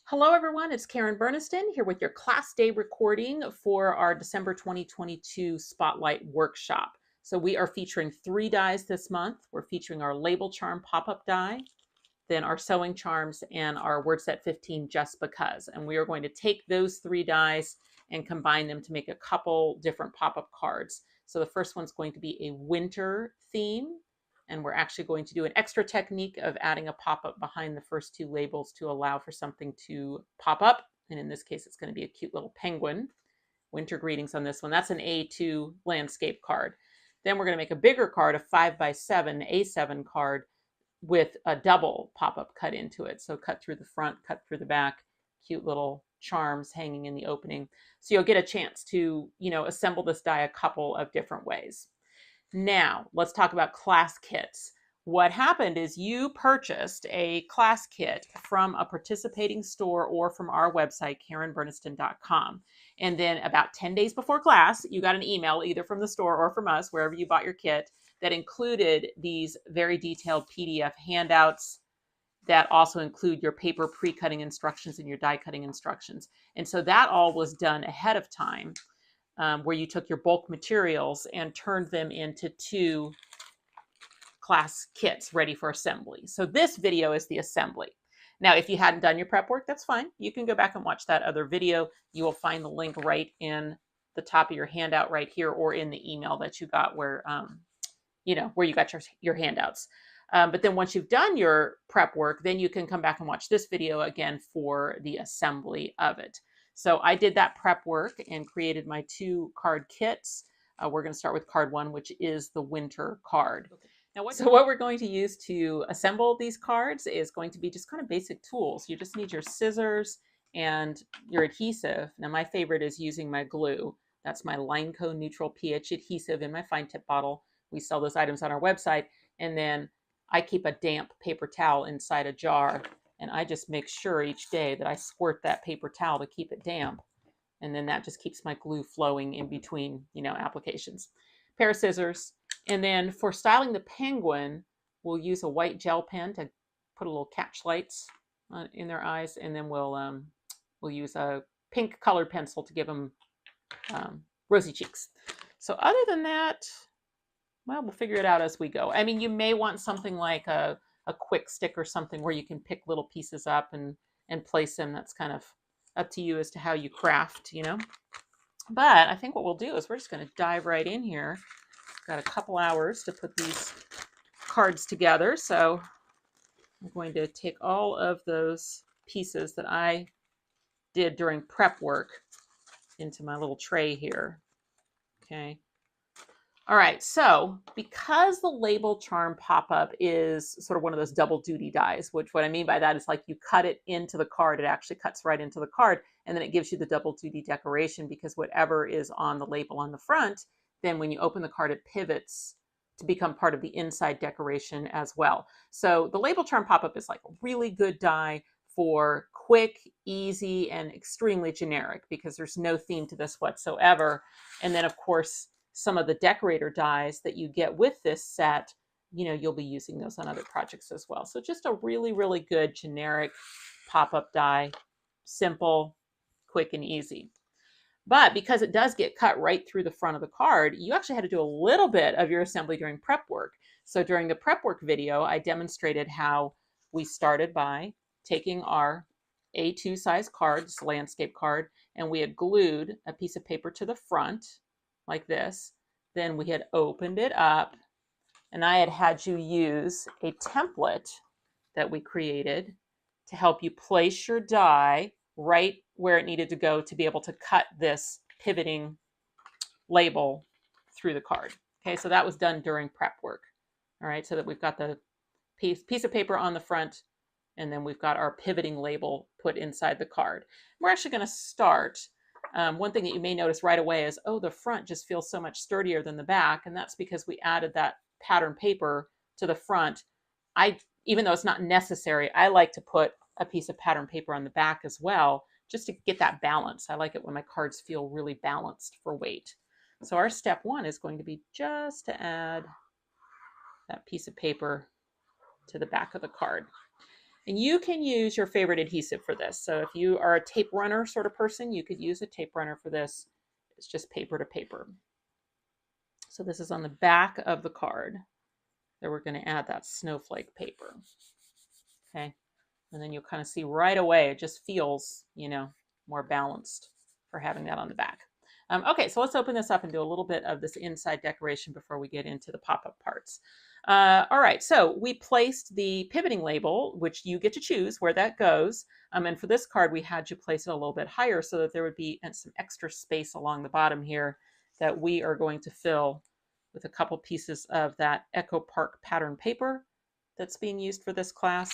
Hello everyone, it's Karen Burniston here with your class day recording for our December 2022 Spotlight Workshop. So we are featuring 3 dies this month. We're featuring our Label Charm pop-up die, then our Sewing Charms, and our Word Set 15 Just Because. And we are going to take those 3 dies and combine them to make a couple different pop-up cards. So the first one's going to be a winter theme. And we're actually going to do an extra technique of adding a pop-up behind the first 2 labels to allow for something to pop up. And in this case, it's going to be a cute little penguin. Winter greetings on this one. That's an A2 landscape card. Then we're going to make a bigger card, a 5x7 A7 card with a double pop-up cut into it. So cut through the front, cut through the back, cute little charms hanging in the opening. So you'll get a chance to, assemble this die a couple of different ways. Now, let's talk about class kits. What happened is you purchased a class kit from a participating store or from our website, KarenBurniston.com. And then about 10 days before class, you got an email either from the store or from us, wherever you bought your kit, that included these very detailed PDF handouts that also include your paper pre-cutting instructions and your die cutting instructions. And so that all was done ahead of time. Where you took your bulk materials and turned them into 2 class kits ready for assembly. So this video is the assembly. Now, if you hadn't done your prep work, that's fine. You can go back and watch that other video. You will find the link right in the top of your handout right here, or in the email that you got where you got your handouts. But then once you've done your prep work, then you can come back and watch this video again for the assembly of it. So I did that prep work and created my 2 card kits. We're going to start with card 1, which is the winter card. Okay. Now, what we're going to use to assemble these cards is going to be just kind of basic tools. You just need your scissors and your adhesive. Now, my favorite is using my glue. That's my 𝐒𝐤𝐭 neutral pH adhesive in my fine tip bottle. We sell those items on our website. And then I keep a damp paper towel inside a jar. And I just make sure each day that I squirt that paper towel to keep it damp. And then that just keeps my glue flowing in between, applications. Pair of scissors. And then for styling the penguin, we'll use a white gel pen to put a little catch lights in their eyes. And then we'll use a pink colored pencil to give them rosy cheeks. So other than that, well, we'll figure it out as we go. I mean, you may want something like a quick stick or something where you can pick little pieces up and place them. That's kind of up to you as to how you craft, But I think what we'll do is we're just going to dive right in here. Got a couple hours to put these cards together. So I'm going to take all of those pieces that I did during prep work into my little tray here. Okay. All right, so because the Label Charm pop-up is sort of one of those double duty dies, which what I mean by that is like you cut it into the card, it actually cuts right into the card, and then it gives you the double duty decoration because whatever is on the label on the front, then when you open the card, it pivots to become part of the inside decoration as well. So the Label Charm pop-up is like a really good die for quick, easy, and extremely generic because there's no theme to this whatsoever. And then, of course, some of the decorator dies that you get with this set, you'll be using those on other projects as well. So just a really, really good generic pop-up die, simple, quick, and easy. But because it does get cut right through the front of the card, you actually had to do a little bit of your assembly during prep work. So during the prep work video, I demonstrated how we started by taking our A2 size card, this landscape card, and we had glued a piece of paper to the front like this. Then we had opened it up, and I had you use a template that we created to help you place your die right where it needed to go to be able to cut this pivoting label through the card. Okay, so that was done during prep work. All right, so that we've got the piece of paper on the front, and then we've got our pivoting label put inside the card. We're actually going to start. One thing that you may notice right away is, oh, the front just feels so much sturdier than the back, and that's because we added that pattern paper to the front. Even though it's not necessary, I like to put a piece of pattern paper on the back as well, just to get that balance. I like it when my cards feel really balanced for weight. So our step 1 is going to be just to add that piece of paper to the back of the card. And you can use your favorite adhesive for this. So if you are a tape runner sort of person, you could use a tape runner for this. It's just paper to paper. So this is on the back of the card that we're going to add that snowflake paper. Okay. And then you'll kind of see right away, it just feels, you know, more balanced for having that on the back. Okay, so let's open this up and do a little bit of this inside decoration before we get into the pop-up parts. All right, so we placed the pivoting label, which you get to choose where that goes. And for this card, we had you place it a little bit higher so that there would be some extra space along the bottom here that we are going to fill with a couple pieces of that Echo Park pattern paper that's being used for this class.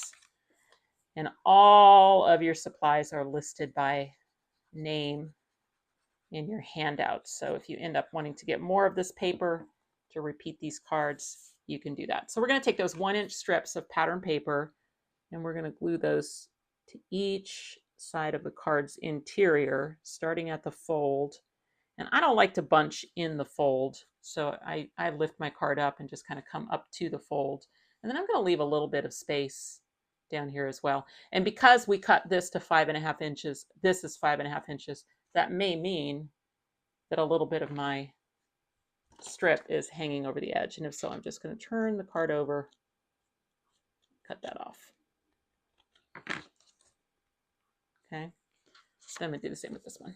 And all of your supplies are listed by name in your handout. So if you end up wanting to get more of this paper to repeat these cards, you can do that. So we're going to take those 1-inch strips of pattern paper and we're going to glue those to each side of the card's interior, starting at the fold. And I don't like to bunch in the fold, so I lift my card up and just kind of come up to the fold. And then I'm going to leave a little bit of space down here as well. And because we cut this to 5.5 inches, this is 5.5 inches, that may mean that a little bit of my strip is hanging over the edge. And if so, I'm just going to turn the card over, cut that off. Okay, so I'm going to do the same with this one.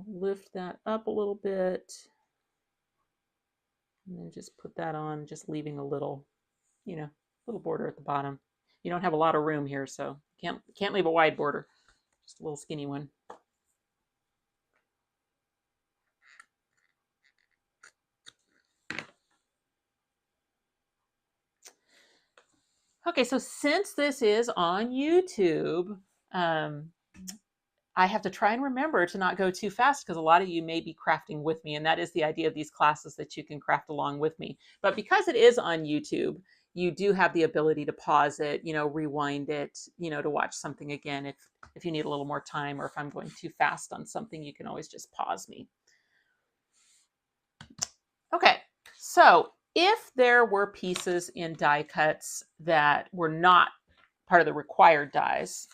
Lift that up a little bit and then just put that on, just leaving a little, you know, little border at the bottom. You don't have a lot of room here, so can't leave a wide border, just a little skinny one. Okay, so since this is on YouTube, I have to try and remember to not go too fast because a lot of you may be crafting with me, and that is the idea of these classes, that you can craft along with me. But because it is on YouTube, you do have the ability to pause it, you know, rewind it, you know, to watch something again if you need a little more time, or if I'm going too fast on something, you can always just pause me. Okay, so if there were pieces in die cuts that were not part of the required dies,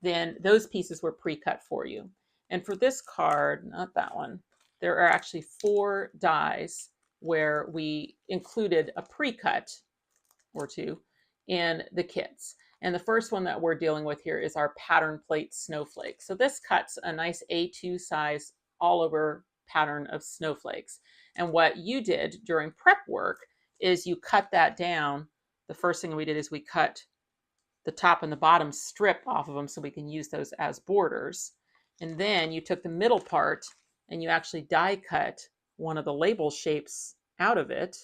then those pieces were pre-cut for you. And for this card, not that one, there are actually 4 dies where we included a pre-cut or 2 in the kits. And the first one that we're dealing with here is our pattern plate snowflake. So this cuts a nice A2 size all over pattern of snowflakes. And what you did during prep work is you cut that down. The first thing we did is we cut the top and the bottom strip off of them so we can use those as borders. And then you took the middle part and you actually die cut one of the label shapes out of it,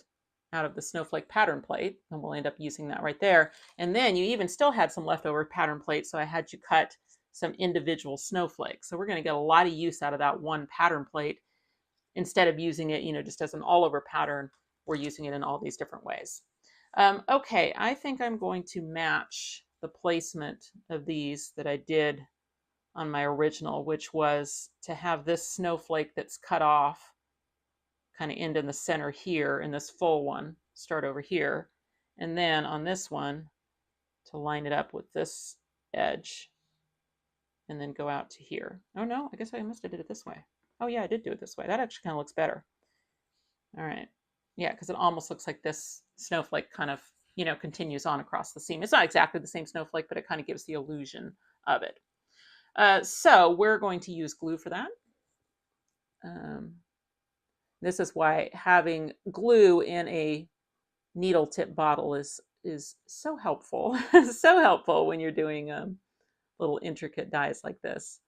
out of the snowflake pattern plate, and we'll end up using that right there. And then you even still had some leftover pattern plate, so I had you cut some individual snowflakes. So we're going to get a lot of use out of that one pattern plate. Instead of using it, you know, just as an all over pattern, we're using it in all these different ways. Okay, I think I'm going to match the placement of these that I did on my original, which was to have this snowflake that's cut off kind of end in the center here, and this full one start over here. And then on this one, to line it up with this edge and then go out to here. Oh no, I guess I must have did it this way. Oh yeah, I did do it this way. That actually kind of looks better. All right. Yeah, because it almost looks like this snowflake kind of, you know, continues on across the seam. It's not exactly the same snowflake, but it kind of gives the illusion of it. So we're going to use glue for that. This is why having glue in a needle tip bottle is so helpful. So helpful when you're doing little intricate dies like this.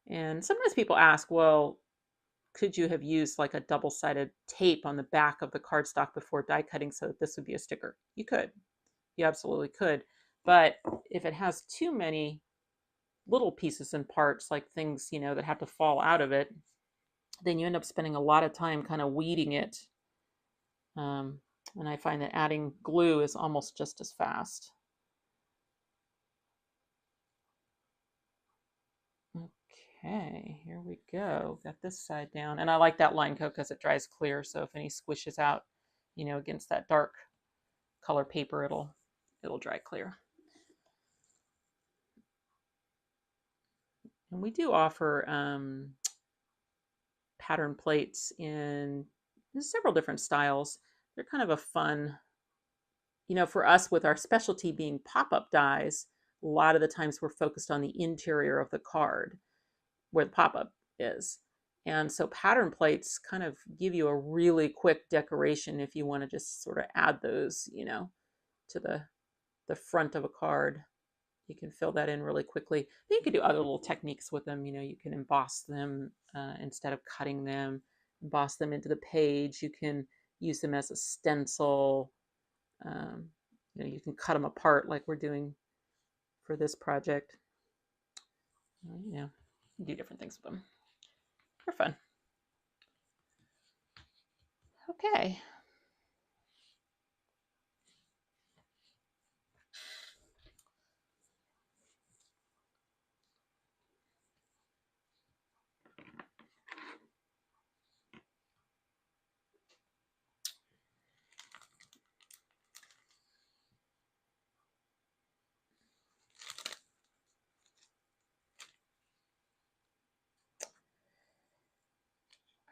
And sometimes people ask, well, could you have used like a double-sided tape on the back of the cardstock before die cutting so that this would be a sticker? You could. You absolutely could. But if it has too many little pieces and parts, like things, you know, that have to fall out of it, then you end up spending a lot of time kind of weeding it. And I find that adding glue is almost just as fast. Okay, here we go. Got this side down. And I like that line coat because it dries clear. So if any squishes out, you know, against that dark color paper, it'll dry clear. And we do offer pattern plates in several different styles. They're kind of a fun, you know, for us with our specialty being pop-up dies, a lot of the times we're focused on the interior of the card where the pop-up is. And so pattern plates kind of give you a really quick decoration if you want to just sort of add those, you know, to the front of a card. You can fill that in really quickly. Then you can do other little techniques with them. You know, you can emboss them instead of cutting them, emboss them into the page. You can use them as a stencil. You know, you can cut them apart like we're doing for this project. You know, you do different things with them. They're fun. Okay.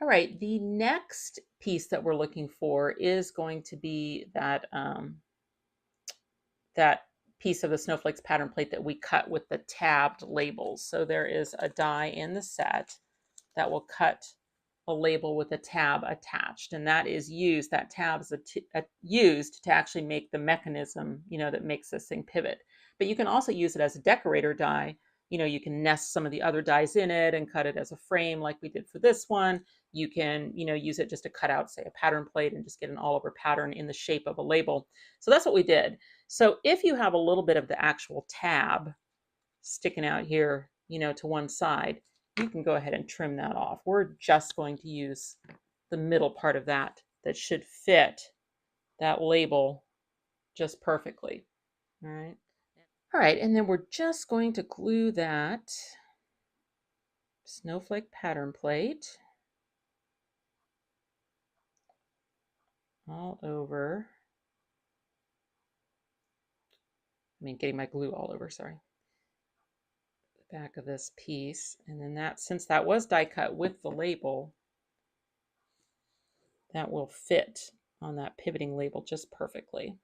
All right, the next piece that we're looking for is going to be that that piece of the Snowflakes pattern plate that we cut with the tabbed labels. So there is a die in the set that will cut a label with a tab attached, and that is used, that tab is used to actually make the mechanism, you know, that makes this thing pivot. But you can also use it as a decorator die. You know, you can nest some of the other dies in it and cut it as a frame like we did for this one. You can, you know, use it just to cut out, say, a pattern plate and just get an all over pattern in the shape of a label. So that's what we did. So if you have a little bit of the actual tab sticking out here, you know, to one side, you can go ahead and trim that off. We're just going to use the middle part of that should fit that label just perfectly. All right. All right, and then we're just going to glue that snowflake pattern plate all over. I mean, getting my glue all over, sorry. The back of this piece. And then that, since that was die cut with the label, that will fit on that pivoting label just perfectly.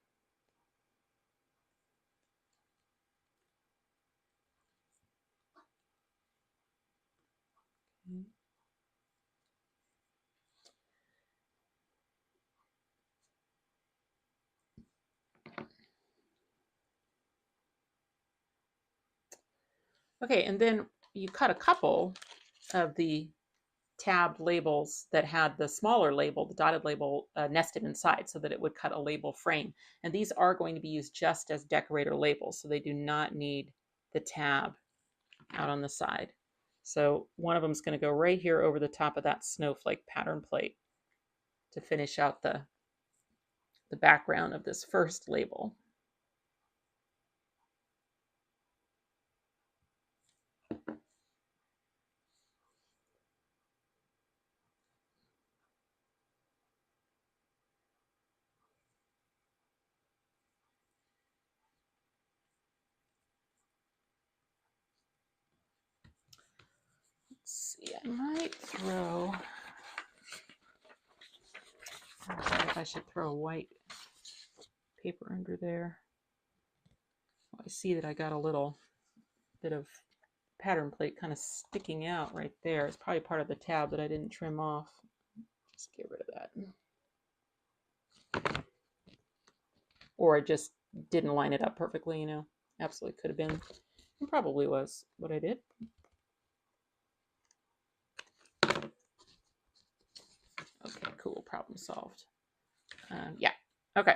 Okay, and then you cut a couple of the tabbed labels that had the smaller label, the dotted label, nested inside so that it would cut a label frame. And these are going to be used just as decorator labels, so they do not need the tab out on the side. So one of them is going to go right here over the top of that snowflake pattern plate to finish out the background of this first label. Let's see, I might throw, I don't know if I should throw a white paper under there. I see that I got a little bit of pattern plate kind of sticking out right there. It's probably part of the tab that I didn't trim off. Just get rid of that. Or I just didn't line it up perfectly, you know. Absolutely could have been. It probably was what I did. Okay, cool. Problem solved. Yeah. Okay.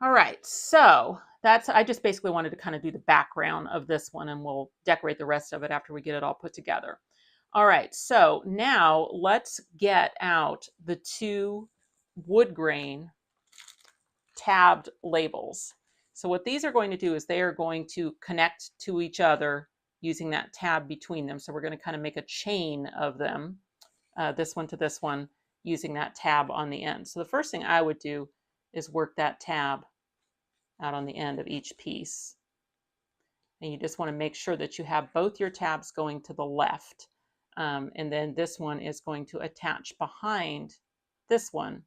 All right. So that's, I just basically wanted to kind of do the background of this one, and we'll decorate the rest of it after we get it all put together. All right. So now let's get out the two wood grain tabbed labels. So what these are going to do is they are going to connect to each other using that tab between them. So we're going to kind of make a chain of them, this one to this one, using that tab on the end. So the first thing I would do is work that tab out on the end of each piece. And you just want to make sure that you have both your tabs going to the left. And then this one is going to attach behind this one.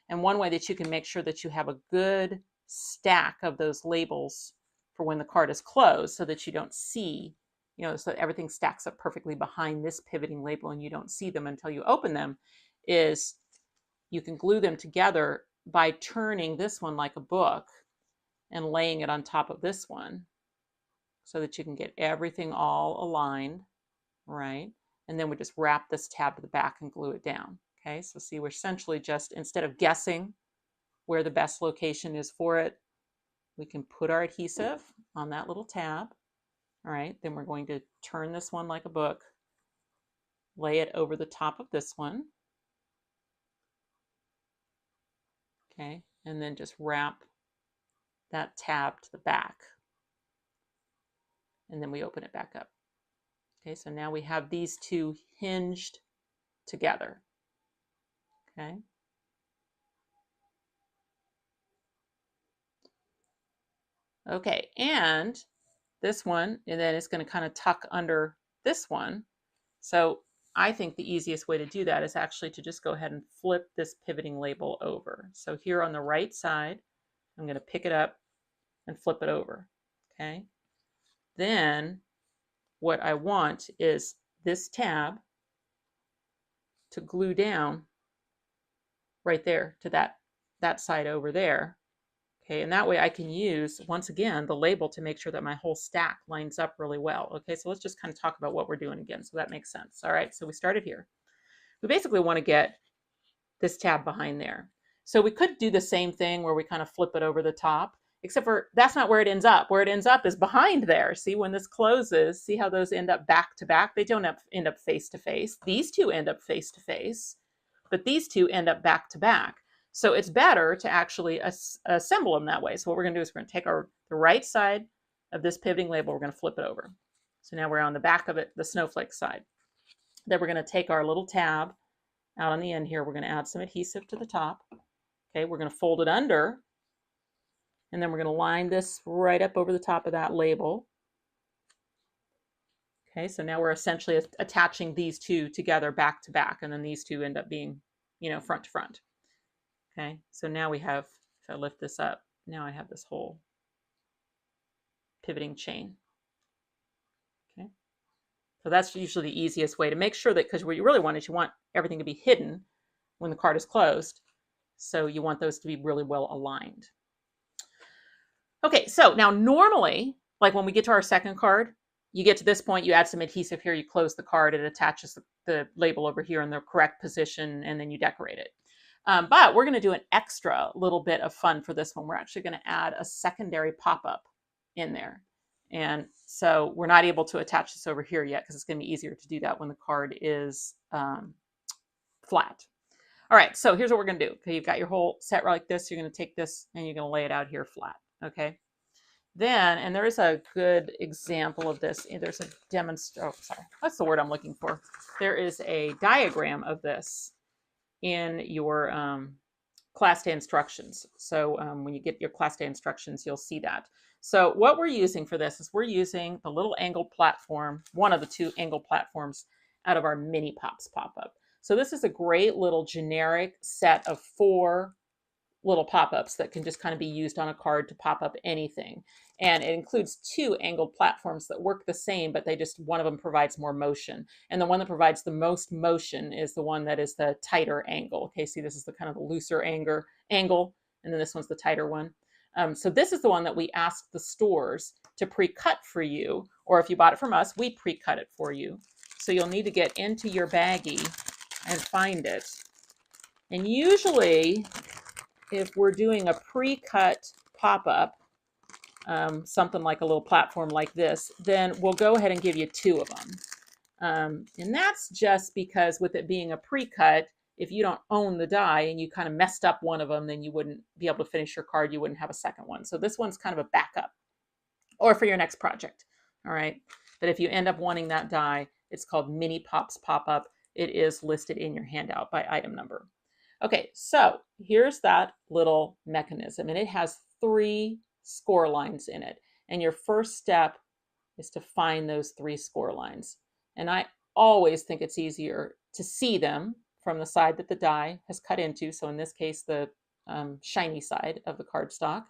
And one way that you can make sure that you have a good stack of those labels for when the card is closed, so that you don't see, so that everything stacks up perfectly behind this pivoting label and you don't see them until you open them, is you can glue them together by turning this one like a book and laying it on top of this one, so that you can get everything all aligned, right? And then we just wrap this tab to the back and glue it down. Okay, so see, we're essentially just, instead of guessing where the best location is for it, we can put our adhesive on that little tab. All right, then we're going to turn this one like a book, lay it over the top of this one. Okay, and then just wrap that tab to the back. And then we open it back up. Okay, so now we have these two hinged together. Okay. Okay, and this one, and then it's going to kind of tuck under this one. So I think the easiest way to do that is actually to just go ahead and flip this pivoting label over. So here on the right side, I'm going to pick it up and flip it over. Okay. Then what I want is this tab to glue down right there to that side over there. Okay, and that way I can use, once again, the label to make sure that my whole stack lines up really well. Okay, so let's just kind of talk about what we're doing again, so that makes sense. All right, so we started here. We basically want to get this tab behind there. So we could do the same thing where we kind of flip it over the top, except for that's not where it ends up. Where it ends up is behind there. See, when this closes, see how those end up back to back? They don't end up face to face. These two end up face to face, but these two end up back to back. So it's better to actually assemble them that way. So what we're going to do is we're going to take the right side of this pivoting label, we're going to flip it over. So now we're on the back of it, the snowflake side. Then we're going to take our little tab out on the end here. We're going to add some adhesive to the top. Okay, we're going to fold it under, and then we're going to line this right up over the top of that label. Okay, so now we're essentially attaching these two together back to back, and then these two end up being, front to front. Okay, so now we have, if I lift this up, now I have this whole pivoting chain. Okay, so that's usually the easiest way to make sure that, because what you really want is you want everything to be hidden when the card is closed. So you want those to be really well aligned. Okay, so now normally, like when we get to our second card, you get to this point, you add some adhesive here, you close the card, it attaches the label over here in the correct position, and then you decorate it. But we're going to do an extra little bit of fun for this one. We're actually going to add a secondary pop-up in there. And so we're not able to attach this over here yet because it's going to be easier to do that when the card is flat. All right, so here's what we're going to do. Okay, you've got your whole set like this. You're going to take this and you're going to lay it out here flat. Okay. Then, and there is a good example of this. There's a demonstration. Oh, sorry. That's the word I'm looking for. There is a diagram of this in your class day instructions. So when you get your class day instructions, you'll see that. So what we're using for this is we're using the little angle platform, one of the two angle platforms out of our mini pops pop-up. So this is a great little generic set of 4 little pop-ups that can just kind of be used on a card to pop up anything. And it includes 2 angled platforms that work the same, but one of them provides more motion. And the one that provides the most motion is the one that is the tighter angle. Okay, see, this is the kind of the looser angle, and then this one's the tighter one. So this is the one that we asked the stores to pre-cut for you, or if you bought it from us, we pre-cut it for you. So you'll need to get into your baggie and find it. And usually, if we're doing a pre-cut pop-up, something like a little platform like this, then we'll go ahead and give you 2 of them. And that's just because with it being a pre-cut, if you don't own the die and you kind of messed up one of them, then you wouldn't be able to finish your card. You wouldn't have a second one. So this one's kind of a backup or for your next project. All right. But if you end up wanting that die, it's called Mini Pops Pop-Up. It is listed in your handout by item number. Okay, so here's that little mechanism, and it has 3 score lines in it. And your first step is to find those 3 score lines. And I always think it's easier to see them from the side that the die has cut into. So in this case, the shiny side of the cardstock.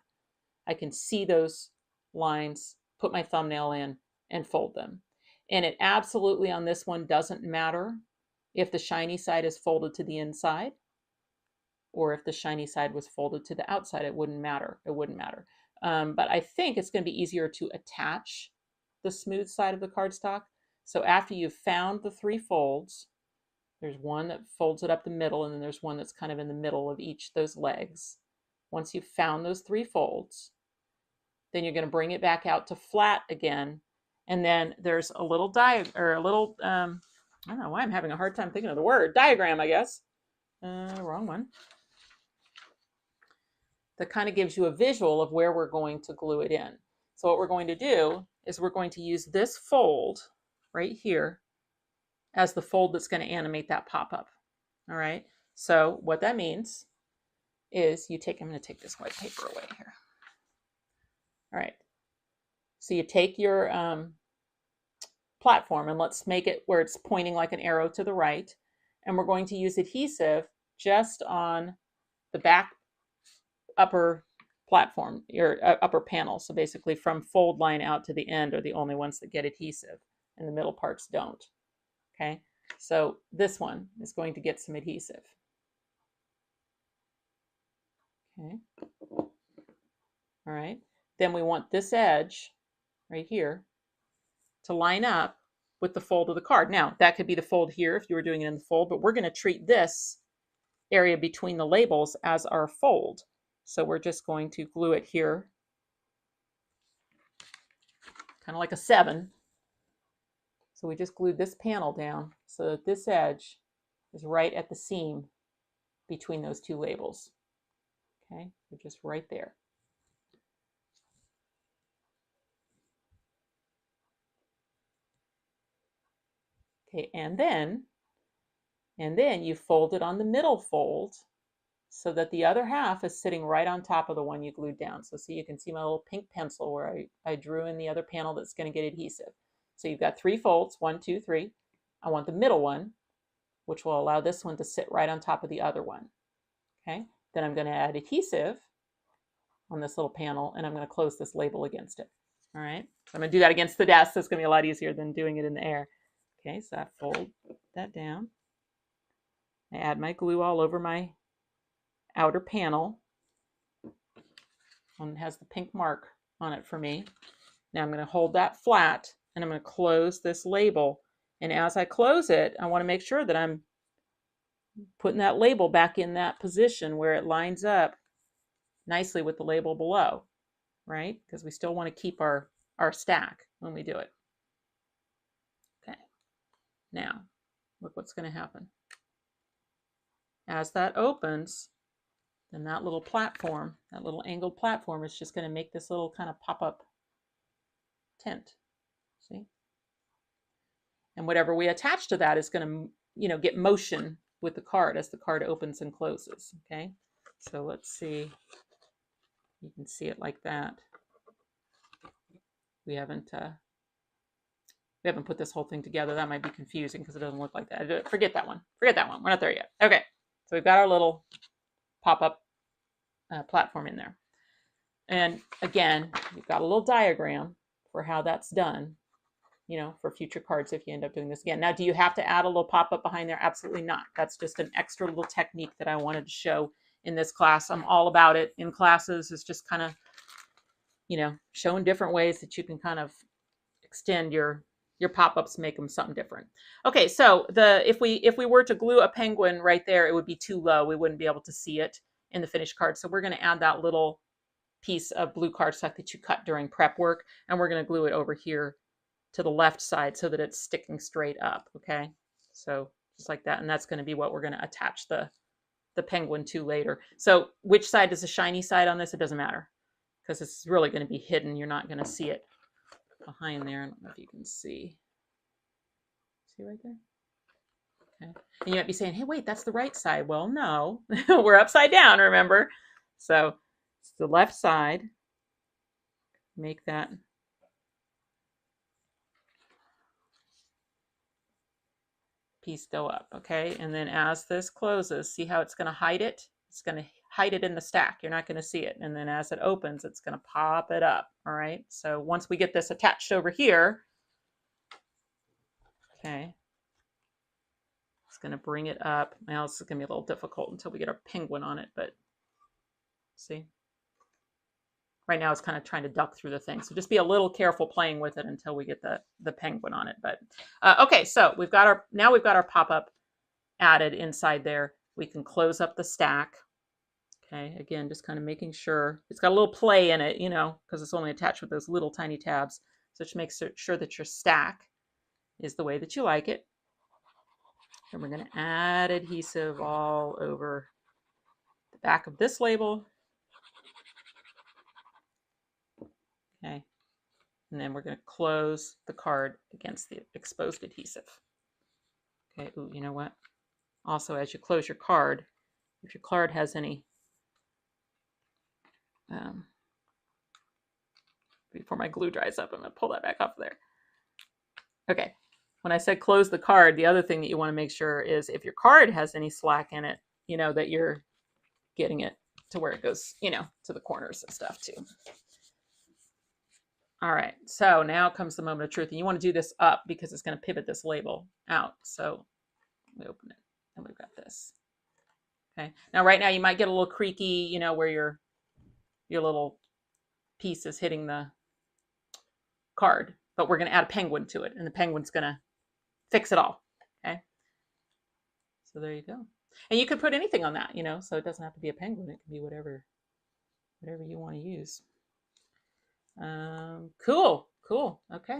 I can see those lines, put my thumbnail in, and fold them. And it absolutely on this one doesn't matter if the shiny side is folded to the inside or if the shiny side was folded to the outside. It wouldn't matter. It wouldn't matter. But I think it's going to be easier to attach the smooth side of the cardstock. So after you've found the 3 folds, there's one that folds it up the middle, and then there's one that's kind of in the middle of each of those legs. Once you've found those 3 folds, then you're going to bring it back out to flat again. And then there's a little I don't know why I'm having a hard time thinking of the word, diagram, I guess. Wrong one. That kind of gives you a visual of where we're going to glue it in. So what we're going to do is we're going to use this fold right here as the fold that's going to animate that pop-up. All right. So what that means is I'm going to take this white paper away here. All right. So you take your platform, and let's make it where it's pointing like an arrow to the right. And we're going to use adhesive just on the back upper platform, your upper panel. So basically from fold line out to the end are the only ones that get adhesive, and the middle parts don't. Okay. So this one is going to get some adhesive. Okay. All right. Then we want this edge right here to line up with the fold of the card. Now, that could be the fold here if you were doing it in the fold, but we're going to treat this area between the labels as our fold. So we're just going to glue it here, kind of like a 7. So we just glued this panel down so that this edge is right at the seam between those 2 labels. Okay, so just right there. Okay, and then you fold it on the middle fold so that the other half is sitting right on top of the one you glued down. So see, you can see my little pink pencil where I drew in the other panel that's going to get adhesive. So you've got 3 folds, 1, 2, 3. I want the middle one, which will allow this one to sit right on top of the other one. Okay, then I'm going to add adhesive on this little panel, and I'm going to close this label against it. All right, so I'm going to do that against the desk. So it's going to be a lot easier than doing it in the air. Okay, so I fold that down. I add my glue all over my outer panel. One has the pink mark on it for me. Now I'm going to hold that flat, and I'm going to close this label. And as I close it, I want to make sure that I'm putting that label back in that position where it lines up nicely with the label below, right? Because we still want to keep our stack when we do it. Okay. Now, look what's going to happen. As that opens, then that little platform, that little angled platform is just going to make this little kind of pop-up tint. See? And whatever we attach to that is going to, get motion with the card as the card opens and closes. Okay? So let's see. You can see it like that. We haven't put this whole thing together. That might be confusing because it doesn't look like that. Forget that one. Forget that one. We're not there yet. Okay. So we've got our little pop-up platform in there. And again, we've got a little diagram for how that's done, for future cards if you end up doing this again. Now, do you have to add a little pop-up behind there? Absolutely not. That's just an extra little technique that I wanted to show in this class. I'm all about it in classes. It's just kind of, showing different ways that you can kind of extend your pop-ups, make them something different. Okay, so if we were to glue a penguin right there, it would be too low. We wouldn't be able to see it in the finished card. So we're going to add that little piece of blue cardstock that you cut during prep work, and we're going to glue it over here to the left side so that it's sticking straight up. Okay, so just like that, and that's going to be what we're going to attach the penguin to later. So which side is the shiny side on this? It doesn't matter because it's really going to be hidden. You're not going to see it. behind there. I don't know if you can see. See right there? Okay. And you might be saying, hey, wait, that's the right side. Well, no, we're upside down, remember? So it's the left side. Make that piece go up, okay? And then as this closes, see how it's going to hide it? It's going to hide it in the stack. You're not going to see it. And then as it opens, it's going to pop it up, all right? So once we get this attached over here, okay, it's going to bring it up. Now this is going to be a little difficult until we get our penguin on it, but see? Right now it's kind of trying to duck through the thing. So just be a little careful playing with it until we get the penguin on it. But okay, so we've got our pop-up added inside there. We can close up the stack. Okay, again, just kind of making sure it's got a little play in it, you know, because it's only attached with those little tiny tabs. So just make sure that your stack is the way that you like it. And we're going to add adhesive all over the back of this label. Okay, and then we're going to close the card against the exposed adhesive. Okay, ooh, you know what? Also, as you close your card, if your card has any, before my glue dries up, I'm going to pull that back off there. Okay, when I said close the card, the other thing that you want to make sure is if your card has any slack in it, you know, that you're getting it to where it goes, you know, to the corners and stuff too. All right, so now comes the moment of truth, and you want to do this up because it's going to pivot this label out. So we open it, and we've got this. Okay, now right now you might get a little creaky, you know, where your little piece is hitting the card, but we're going to add a penguin to it, and the penguin's going to fix it all. Okay, so there you go. And you could put anything on that, you know, so it doesn't have to be a penguin. It can be whatever you want to use. Cool. Okay,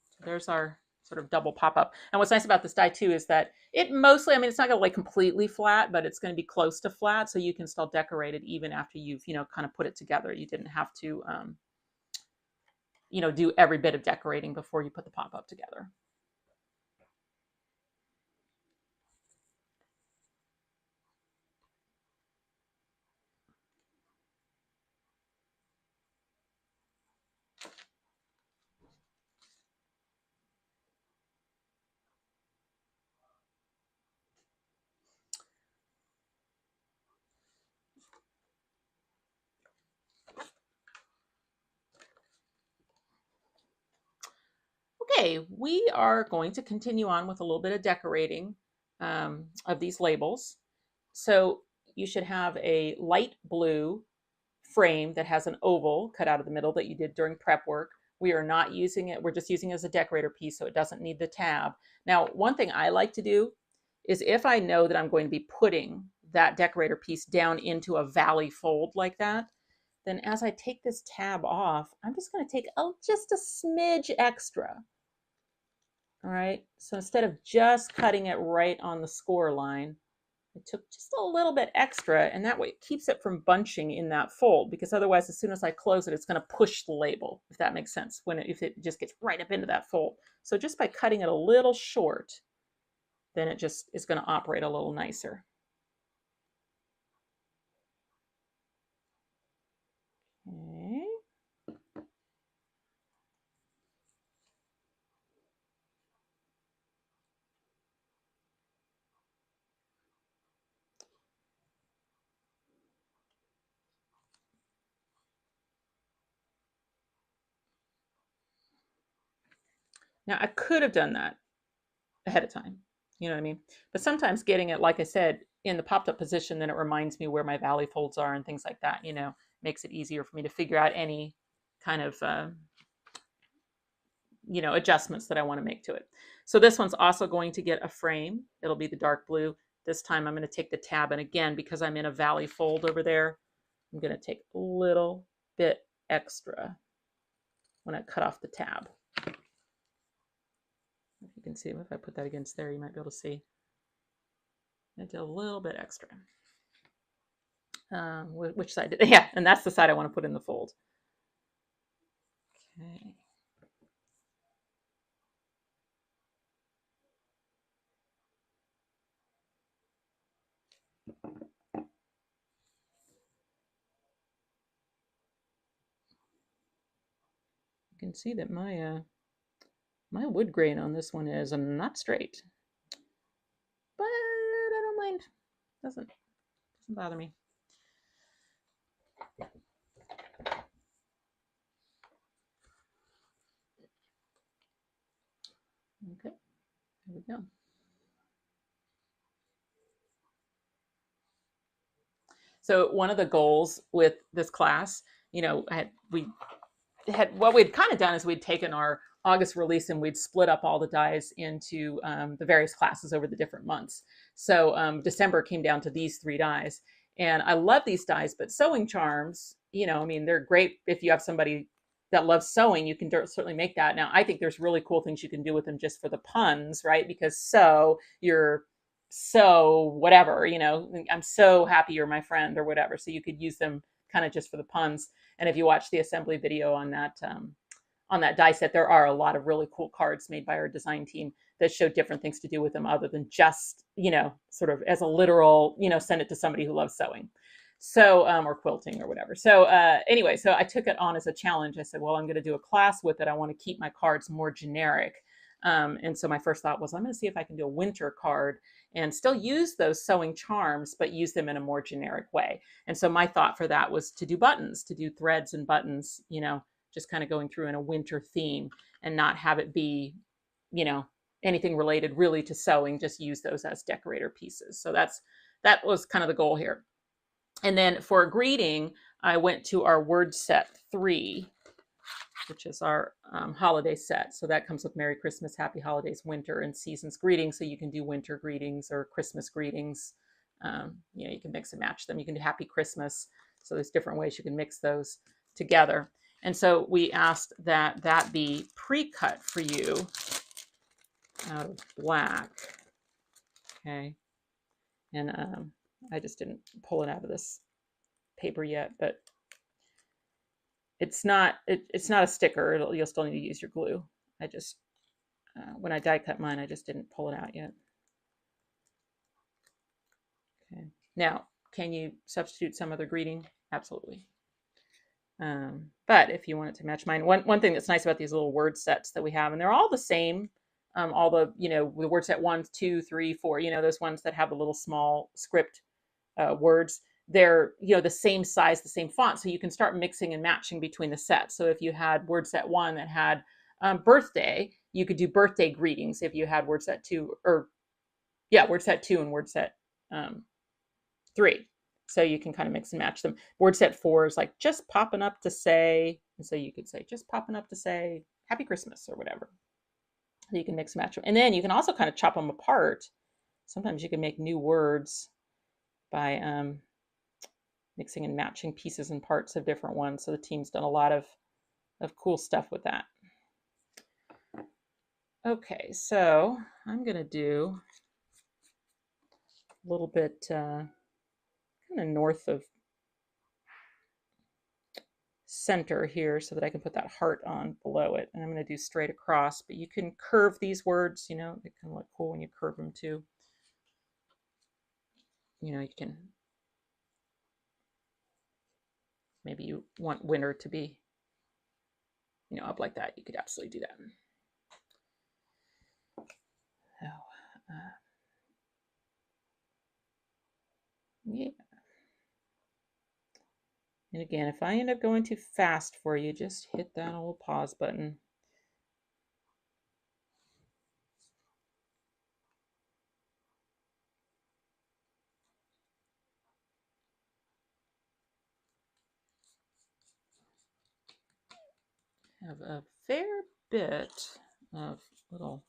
so there's our sort of double pop-up. And what's nice about this die too is that it mostly, I mean, it's not going to lay completely flat, but it's going to be close to flat, so you can still decorate it even after you've, you know, kind of put it together. You didn't have to, you know, do every bit of decorating before you put the pop-up together. Okay, we are going to continue on with a little bit of decorating of these labels. So you should have a light blue frame that has an oval cut out of the middle that you did during prep work. We are not using it. We're just using it as a decorator piece, so it doesn't need the tab. Now, one thing I like to do is if I know that I'm going to be putting that decorator piece down into a valley fold like that, then as I take this tab off, I'm just going to take just a smidge extra. All right, so instead of just cutting it right on the score line, I took just a little bit extra, and that way it keeps it from bunching in that fold, because otherwise as soon as I close it, it's going to push the label, if that makes sense, if it just gets right up into that fold. So just by cutting it a little short, then it just is going to operate a little nicer. Okay. Now I could have done that ahead of time, you know what I mean? But sometimes getting it, like I said, in the popped up position, then it reminds me where my valley folds are and things like that, you know, makes it easier for me to figure out any kind of, you know, adjustments that I want to make to it. So this one's also going to get a frame. It'll be the dark blue. This time I'm going to take the tab, and again, because I'm in a valley fold over there, I'm going to take a little bit extra when I cut off the tab. If you can see, if I put that against there, you might be able to see. I did a little bit extra. Which side? Yeah, and that's the side I want to put in the fold. Okay. can see that my wood grain on this one is not straight, but I don't mind. Doesn't bother me. Okay, there we go. So one of the goals with this class, you know, what we'd kind of done is we'd taken our August release and we'd split up all the dies into the various classes over the different months. So December came down to these 3 dies. And I love these dies, but sewing charms, you know, I mean, they're great if you have somebody that loves sewing, you can certainly make that. Now, I think there's really cool things you can do with them just for the puns, right? Because you're so whatever, you know, I'm so happy you're my friend or whatever. So you could use them kind of just for the puns. And if you watch the assembly video on that die set, there are a lot of really cool cards made by our design team that show different things to do with them other than just, you know, sort of as a literal, you know, send it to somebody who loves sewing. So, or quilting or whatever. So anyway, so I took it on as a challenge. I said, well, I'm going to do a class with it. I want to keep my cards more generic. And so my first thought was, I'm going to see if I can do a winter card and still use those sewing charms, but use them in a more generic way. And so my thought for that was to do buttons, to do threads and buttons, you know, just kind of going through in a winter theme and not have it be, you know, anything related really to sewing, just use those as decorator pieces. So that was kind of the goal here. And then for a greeting, I went to our word set 3, which is our holiday set. So that comes with Merry Christmas, Happy Holidays, Winter, and Seasons greetings. So you can do winter greetings or Christmas greetings. You know, you can mix and match them. You can do Happy Christmas. So there's different ways you can mix those together. And so we asked that that be pre-cut for you out of black. Okay. And I just didn't pull it out of this paper yet, but it's not a sticker. You'll still need to use your glue. I just, when I die cut mine, I just didn't pull it out yet. Okay. Now, can you substitute some other greeting? Absolutely. But if you want it to match mine, one thing that's nice about these little word sets that we have, and they're all the same, all the, you know, the word set 1, 2, 3, 4, you know, those ones that have a little small script words, they're, you know, the same size, the same font. So you can start mixing and matching between the sets. So if you had word set 1 that had birthday, you could do birthday greetings. If you had word set 2, or yeah, word set 2 and word set 3. So you can kind of mix and match them. Word set 4 is like just popping up to say, and so you could say just popping up to say Happy Christmas or whatever. So you can mix and match them. And then you can also kind of chop them apart. Sometimes you can make new words by mixing and matching pieces and parts of different ones. So the team's done a lot of cool stuff with that. Okay, so I'm going to do a little bit kind of north of center here so that I can put that heart on below it. And I'm going to do straight across, but you can curve these words, you know, they kind of look cool when you curve them too. You know, you can, maybe you want winter to be, you know, up like that. You could absolutely do that. So, yeah. And again, if I end up going too fast for you, just hit that old pause button. I have a fair bit of little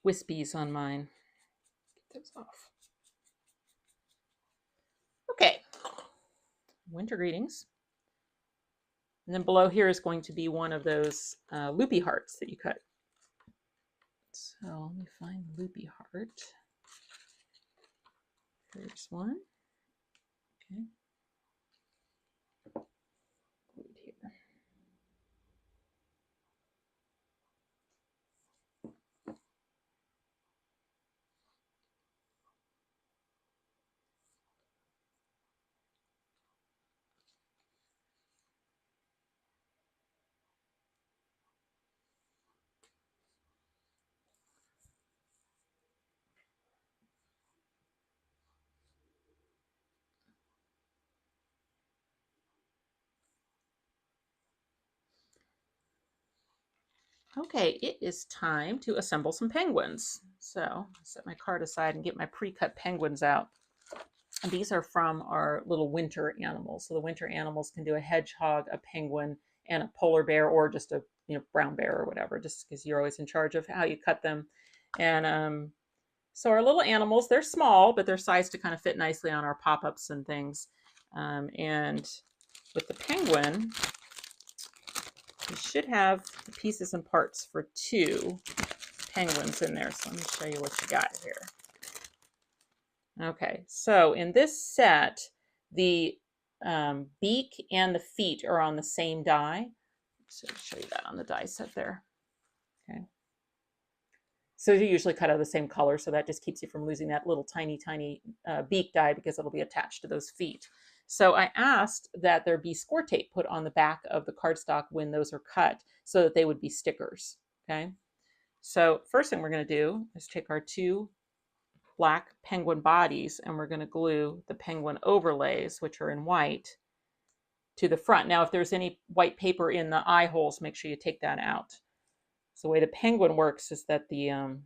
wispies on mine. Get those off. Okay, winter greetings. And then below here is going to be one of those loopy hearts that you cut. So let me find the loopy heart. There's one. Okay. Glued here. Okay, it is time to assemble some penguins. So I'll set my card aside and get my pre-cut penguins out. And these are from our little winter animals. So the winter animals can do a hedgehog, a penguin, and a polar bear, or just a brown bear or whatever, just because you're always in charge of how you cut them. And so our little animals, they're small, but they're sized to kind of fit nicely on our pop-ups and things. And with the penguin, you should have the pieces and parts for 2 penguins in there. So let me show you what you got here. Okay, so in this set, the beak and the feet are on the same die. So I'll show you that on the die set there. Okay. So you usually cut out the same color, so that just keeps you from losing that little tiny beak die, because it'll be attached to those feet. So I asked that there be score tape put on the back of the cardstock when those are cut, so that they would be stickers. Okay. So first thing we're going to do is take our 2 black penguin bodies, and we're going to glue the penguin overlays, which are in white, to the front. Now, if there's any white paper in the eye holes, make sure you take that out. So the way the penguin works is that the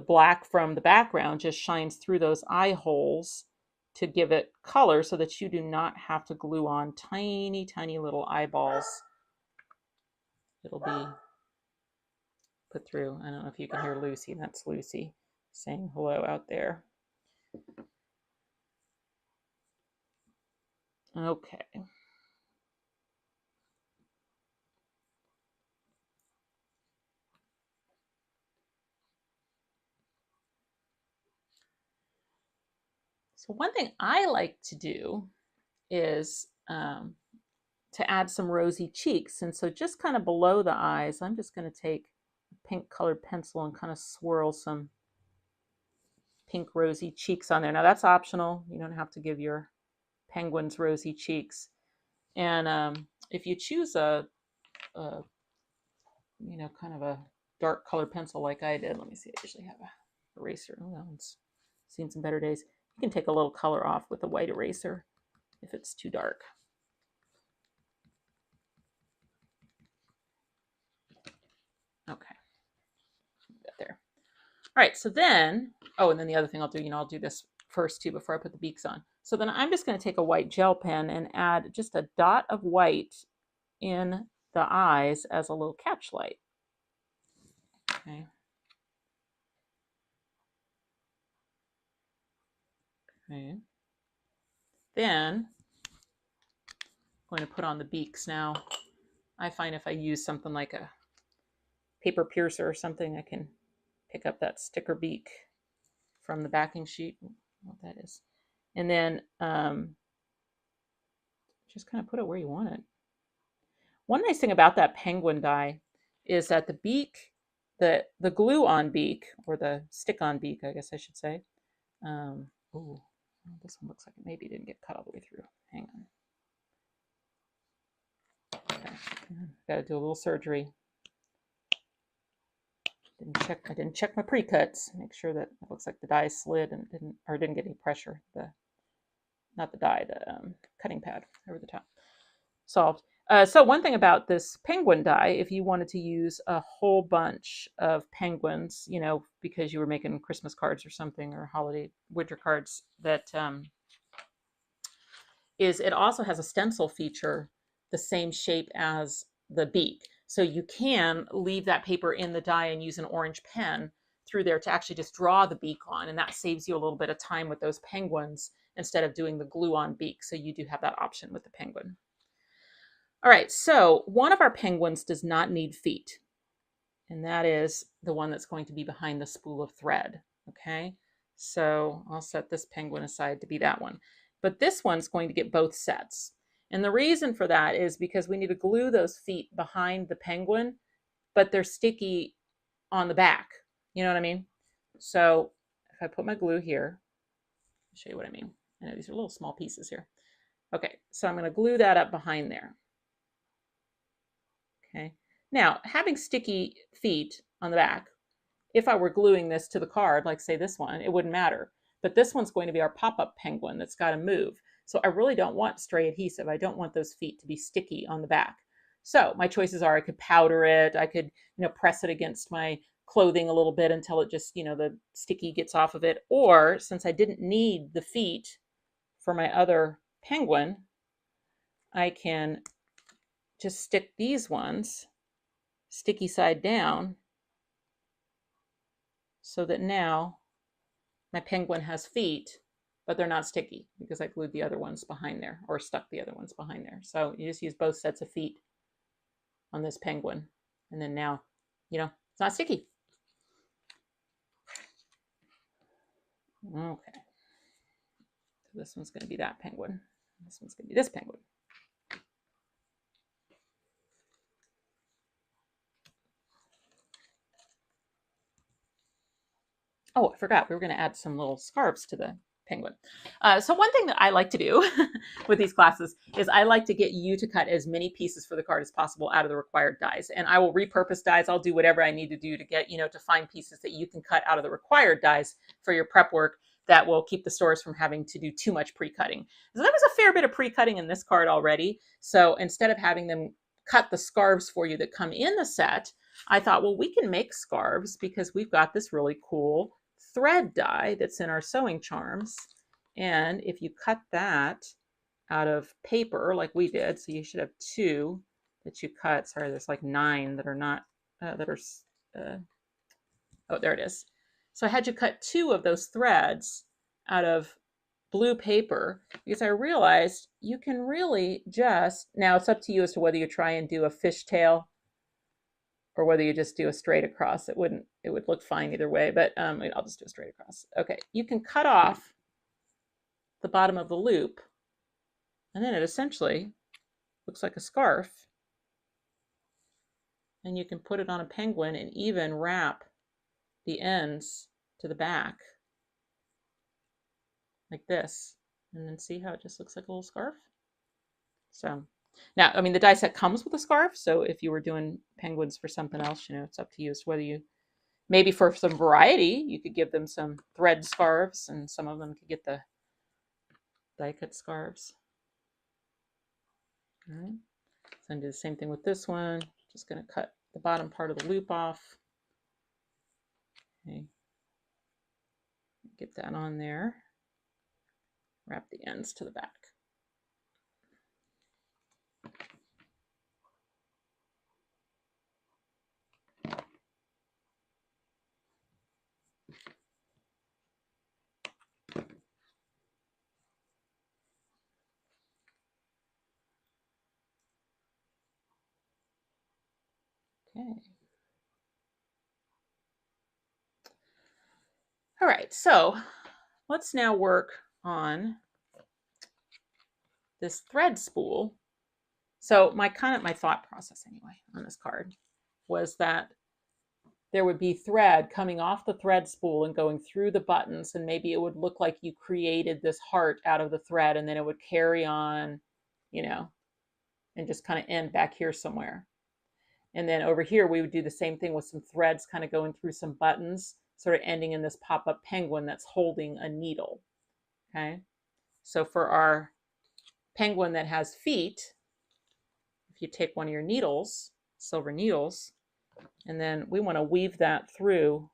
black from the background just shines through those eye holes to give it color, so that you do not have to glue on tiny, tiny little eyeballs. It'll be put through. I don't know if you can hear Lucy. That's Lucy saying hello out there. Okay. So one thing I like to do is to add some rosy cheeks. And so just kind of below the eyes, I'm just going to take a pink colored pencil and kind of swirl some pink rosy cheeks on there. Now that's optional. You don't have to give your penguins rosy cheeks. And if you choose a kind of a dark colored pencil like I did, let me see, I usually have a eraser. Oh, that one's seen some better days. You can take a little color off with a white eraser if it's too dark. Okay, that there. All right, so then, oh, and then the other thing I'll do, I'll do this first too before I put the beaks on. So then I'm just going to take a white gel pen and add just a dot of white in the eyes as a little catch light. Okay. Okay. Then I'm going to put on the beaks. Now, I find if I use something like a paper piercer or something, I can pick up that sticker beak from the backing sheet. What that is. And then just kind of put it where you want it. One nice thing about that penguin die is that the beak, the glue on beak, or the stick on beak, I guess I should say. Ooh, this one looks like it maybe didn't get cut all the way through. Hang on. Okay. Got to do a little surgery. I didn't check my pre-cuts. Make sure that it looks like the die slid and didn't get any pressure. Not the die, the cutting pad over the top. Solved. So one thing about this penguin die, if you wanted to use a whole bunch of penguins, because you were making Christmas cards or something, or holiday winter cards, that it also has a stencil feature the same shape as the beak. So you can leave that paper in the die and use an orange pen through there to actually just draw the beak on, and that saves you a little bit of time with those penguins instead of doing the glue on beak. So you do have that option with the penguin. All right, so one of our penguins does not need feet, and that is the one that's going to be behind the spool of thread. Okay, so I'll set this penguin aside to be that one. But this one's going to get both sets. And the reason for that is because we need to glue those feet behind the penguin, but they're sticky on the back. You know what I mean? So if I put my glue here, I'll show you what I mean. I know these are little small pieces here. Okay, so I'm going to glue that up behind there. Okay, now having sticky feet on the back, if I were gluing this to the card, like say this one, it wouldn't matter. But this one's going to be our pop-up penguin that's got to move. So I really don't want stray adhesive. I don't want those feet to be sticky on the back. So my choices are I could powder it, I could, press it against my clothing a little bit until it just, the sticky gets off of it. Or since I didn't need the feet for my other penguin, I can just stick these ones sticky side down so that now my penguin has feet, but they're not sticky because I glued the other ones behind there, or stuck the other ones behind there. So you just use both sets of feet on this penguin. And then now, it's not sticky. Okay. So this one's going to be that penguin. This one's going to be this penguin. Oh, I forgot. We were going to add some little scarves to the penguin. So one thing that I like to do with these classes is I like to get you to cut as many pieces for the card as possible out of the required dies. And I will repurpose dies. I'll do whatever I need to do to get, to find pieces that you can cut out of the required dies for your prep work that will keep the stores from having to do too much pre-cutting. So there was a fair bit of pre-cutting in this card already. So instead of having them cut the scarves for you that come in the set, I thought, well, we can make scarves because we've got this really cool thread die that's in our sewing charms. And if you cut that out of paper like we did, so you should have 2 that you cut. Sorry, there's like 9 that are not, oh, there it is. So I had you cut 2 of those threads out of blue paper because I realized you can really just, now it's up to you as to whether you try and do a fishtail or whether you just do a straight across. It would look fine either way, but I'll just do a straight across. Okay, you can cut off the bottom of the loop, and then it essentially looks like a scarf. And you can put it on a penguin and even wrap the ends to the back like this. And then see how it just looks like a little scarf? So now, I mean, the die set comes with a scarf. So if you were doing penguins for something else, it's up to you as to whether you, maybe for some variety, you could give them some thread scarves, and some of them could get the die cut scarves. All right. So I'm going to do the same thing with this one. Just going to cut the bottom part of the loop off. Okay. Get that on there. Wrap the ends to the back. Okay. All right, so let's now work on this thread spool. So my thought process anyway on this card was that there would be thread coming off the thread spool and going through the buttons, and maybe it would look like you created this heart out of the thread, and then it would carry on, and just kind of end back here somewhere. And then over here, we would do the same thing with some threads kind of going through some buttons, sort of ending in this pop-up penguin that's holding a needle. Okay. So for our penguin that has feet, if you take one of your needles, silver needles, and then we want to weave that through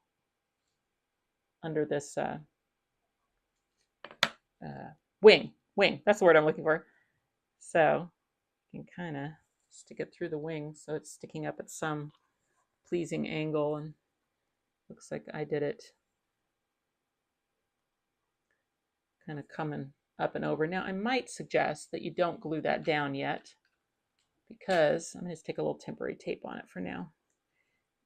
under this wing. That's the word I'm looking for. So you can kind of stick it through the wing so it's sticking up at some pleasing angle, and looks like I did it kind of coming up and over. Now I might suggest that you don't glue that down yet, because I'm going to take a little temporary tape on it for now.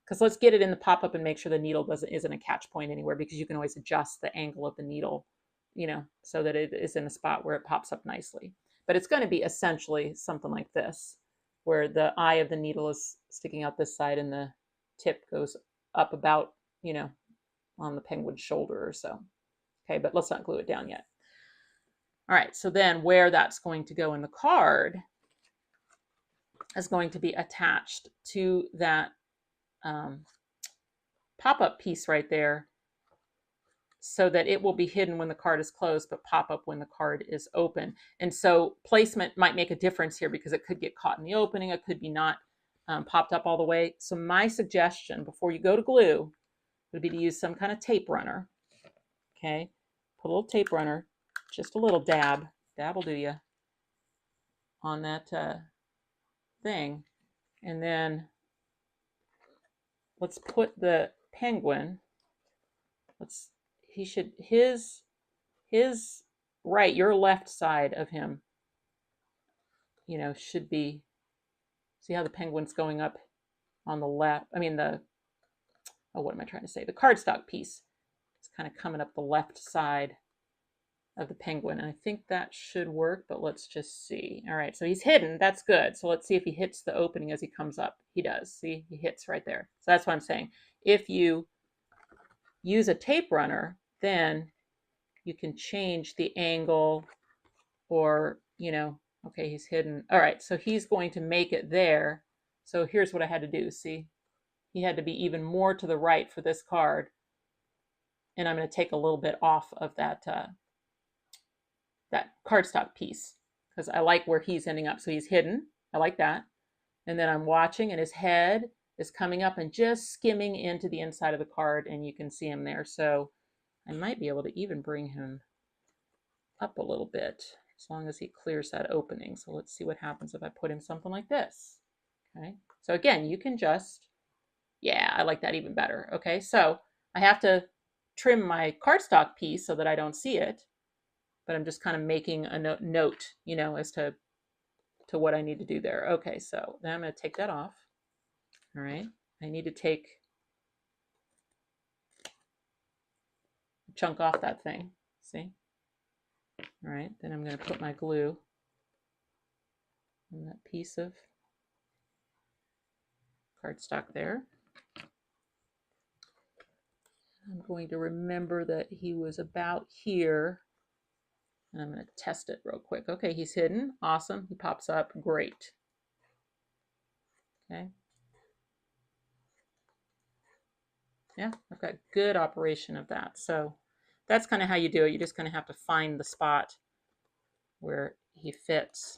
Because let's get it in the pop-up and make sure the needle isn't a catch point anywhere, because you can always adjust the angle of the needle, so that it is in a spot where it pops up nicely. But it's going to be essentially something like this, where the eye of the needle is sticking out this side and the tip goes up about, on the penguin's shoulder or so. Okay, but let's not glue it down yet. All right, so then where that's going to go in the card is going to be attached to that pop-up piece right there. so that it will be hidden when the card is closed, but pop up when the card is open. And so placement might make a difference here because it could get caught in the opening. It could be not popped up all the way. So my suggestion before you go to glue would be to use some kind of tape runner. Okay, put a little tape runner, just a little dab will do you on that thing. And then let's put the penguin, his right, your left side of him, you know, should be, see how the penguin's going up on the left, I mean what am I trying to say? The cardstock piece is kind of coming up the left side of the penguin. And I think that should work, but let's just see. All right, so he's hidden, that's good. So let's see if he hits the opening as he comes up. He does, see, he hits right there. So that's what I'm saying. If you use a tape runner, then you can change the angle or, you know, okay, he's hidden. All right, so he's going to make it there. So here's what I had to do, see? He had to be even more to the right for this card. And I'm going to take a little bit off of that, that cardstock piece because I like where he's ending up. So he's hidden. I like that. And then I'm watching and his head is coming up and just skimming into the inside of the card and you can see him there. So I might be able to even bring him up a little bit as long as he clears that opening. So let's see what happens if I put him something like this. Okay. So again, you can just, yeah, I like that even better. Okay. So I have to trim my cardstock piece so that I don't see it, but I'm just kind of making a note, you know, as to what I need to do there. Okay. So then I'm going to take that off. All right. I need to take a chunk off that thing. See? All right. Then I'm going to put my glue on that piece of cardstock there. I'm going to remember that he was about here. And I'm going to test it real quick. Okay, he's hidden. Awesome. He pops up. Great. Okay. Yeah, I've got good operation of that. So that's kind of how you do it. You just kind of have to find the spot where he fits.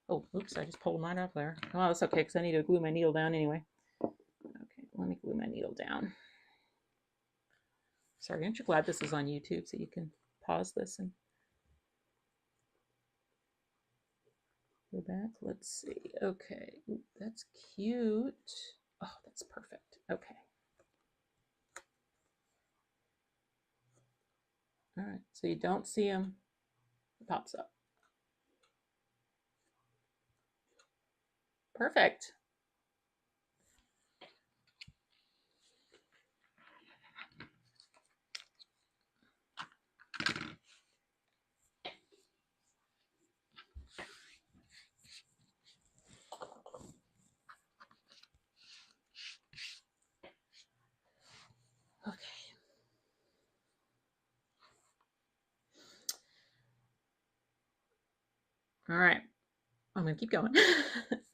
Oh, oops, I just pulled mine off there. Oh, that's okay because I need to glue my needle down anyway. Okay, let me glue my needle down. Sorry, aren't you glad this is on YouTube so you can pause this and go back? Let's see. Okay. Ooh, that's cute. Oh, that's perfect. Okay. All right. So you don't see him. It pops up. Perfect. Okay. All right. I'm going to keep going.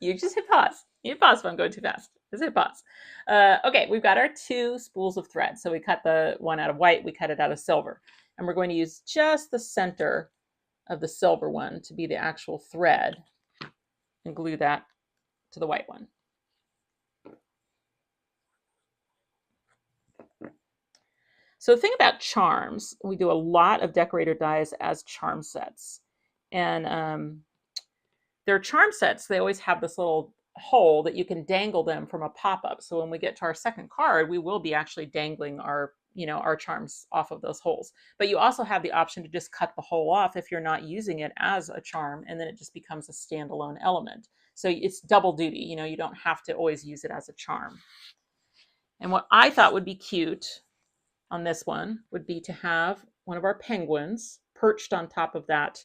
You just hit pause. You hit pause if I'm going too fast. Just hit pause. Okay, we've got our 2 spools of thread. So we cut the one out of white, we cut it out of silver. And we're going to use just the center of the silver one to be the actual thread and glue that to the white one. So the thing about charms, we do a lot of decorator dies as charm sets. And their charm sets, they always have this little hole that you can dangle them from a pop-up. So when we get to our second card, we will be actually dangling our, you know, our charms off of those holes. But you also have the option to just cut the hole off if you're not using it as a charm, and then it just becomes a standalone element. So it's double duty, you know, you don't have to always use it as a charm. And what I thought would be cute on this one would be to have one of our penguins perched on top of that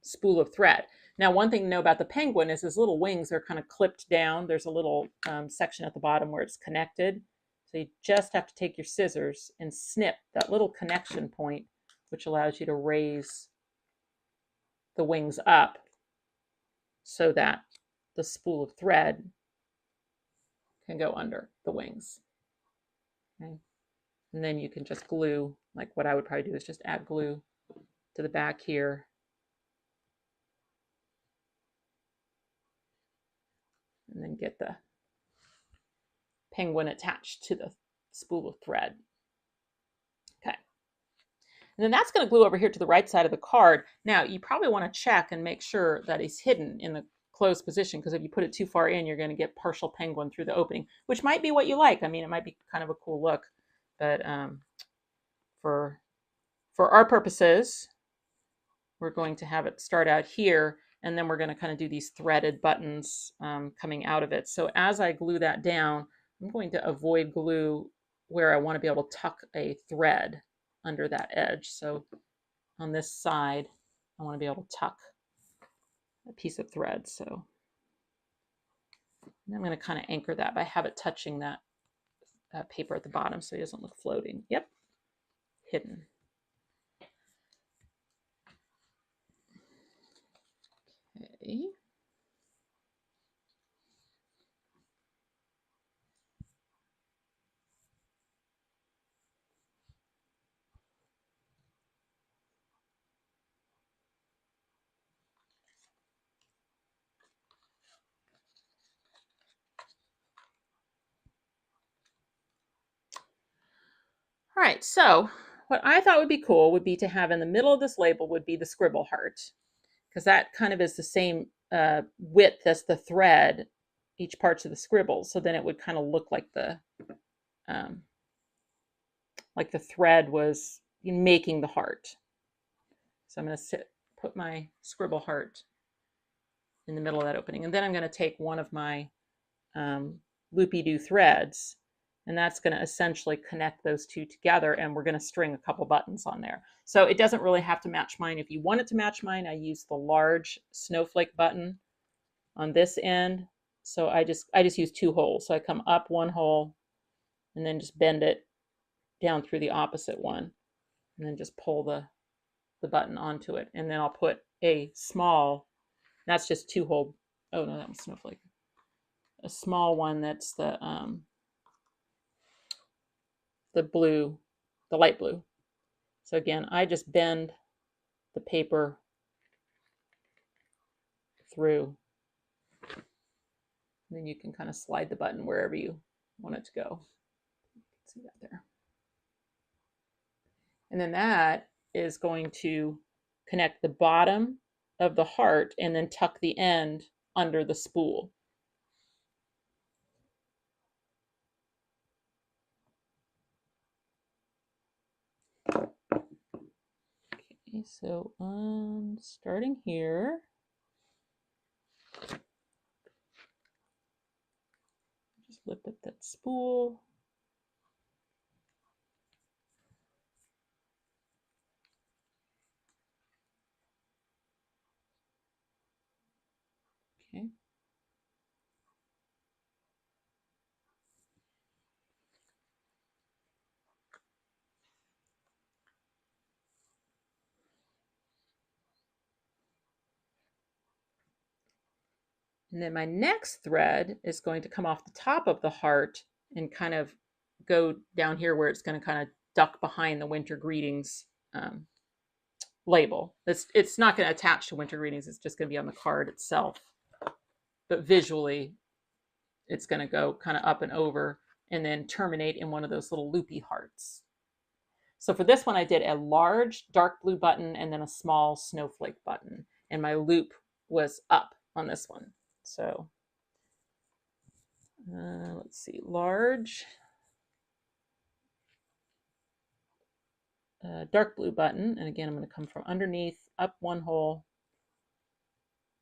spool of thread. Now, one thing to know about the penguin is his little wings are kind of clipped down. There's a little section at the bottom where it's connected. So you just have to take your scissors and snip that little connection point, which allows you to raise the wings up so that the spool of thread can go under the wings. Okay. And then you can just glue, like what I would probably do is just add glue to the back here. And then get the penguin attached to the spool of thread. Okay. And then that's going to glue over here to the right side of the card. Now, you probably want to check and make sure that it's hidden in the closed position, because if you put it too far in, you're going to get partial penguin through the opening, which might be what you like. I mean, it might be kind of a cool look, but for our purposes, we're going to have it start out here, and then we're going to kind of do these threaded buttons coming out of it. So as I glue that down, I'm going to avoid glue where I want to be able to tuck a thread under that edge. So on this side, I want to be able to tuck a piece of thread. So I'm going to kind of anchor that by have it touching that paper at the bottom so it doesn't look floating. Yep, hidden. Okay. All right, so what I thought would be cool would be to have in the middle of this label would be the scribble heart, because that kind of is the same width as the thread, each part's of the scribble. So then it would kind of look like the thread was making the heart. So I'm going to put my scribble heart in the middle of that opening, and then I'm going to take one of my loopy-doo threads, and that's going to essentially connect those two together, and we're going to string a couple buttons on there. So it doesn't really have to match mine. If you want it to match mine, I use the large snowflake button on this end. So I just use 2 holes. So I come up 1 hole and then just bend it down through the opposite one, and then just pull the button onto it. And then I'll put a small, that's just 2 hole, oh no, that was snowflake. A small one that's the blue, the light blue. So again, I just bend the paper through. And then you can kind of slide the button wherever you want it to go. See that there. And then that is going to connect the bottom of the heart and then tuck the end under the spool. Okay, so starting here, just lift up that spool. Okay. And then my next thread is going to come off the top of the heart and kind of go down here where it's going to kind of duck behind the Winter Greetings label. It's not going to attach to Winter Greetings. It's just going to be on the card itself. But visually, it's going to go kind of up and over and then terminate in one of those little loopy hearts. So for this one, I did a large dark blue button and then a small snowflake button. And my loop was up on this one. So let's see, large dark blue button. And again, I'm going to come from underneath, up 1 hole,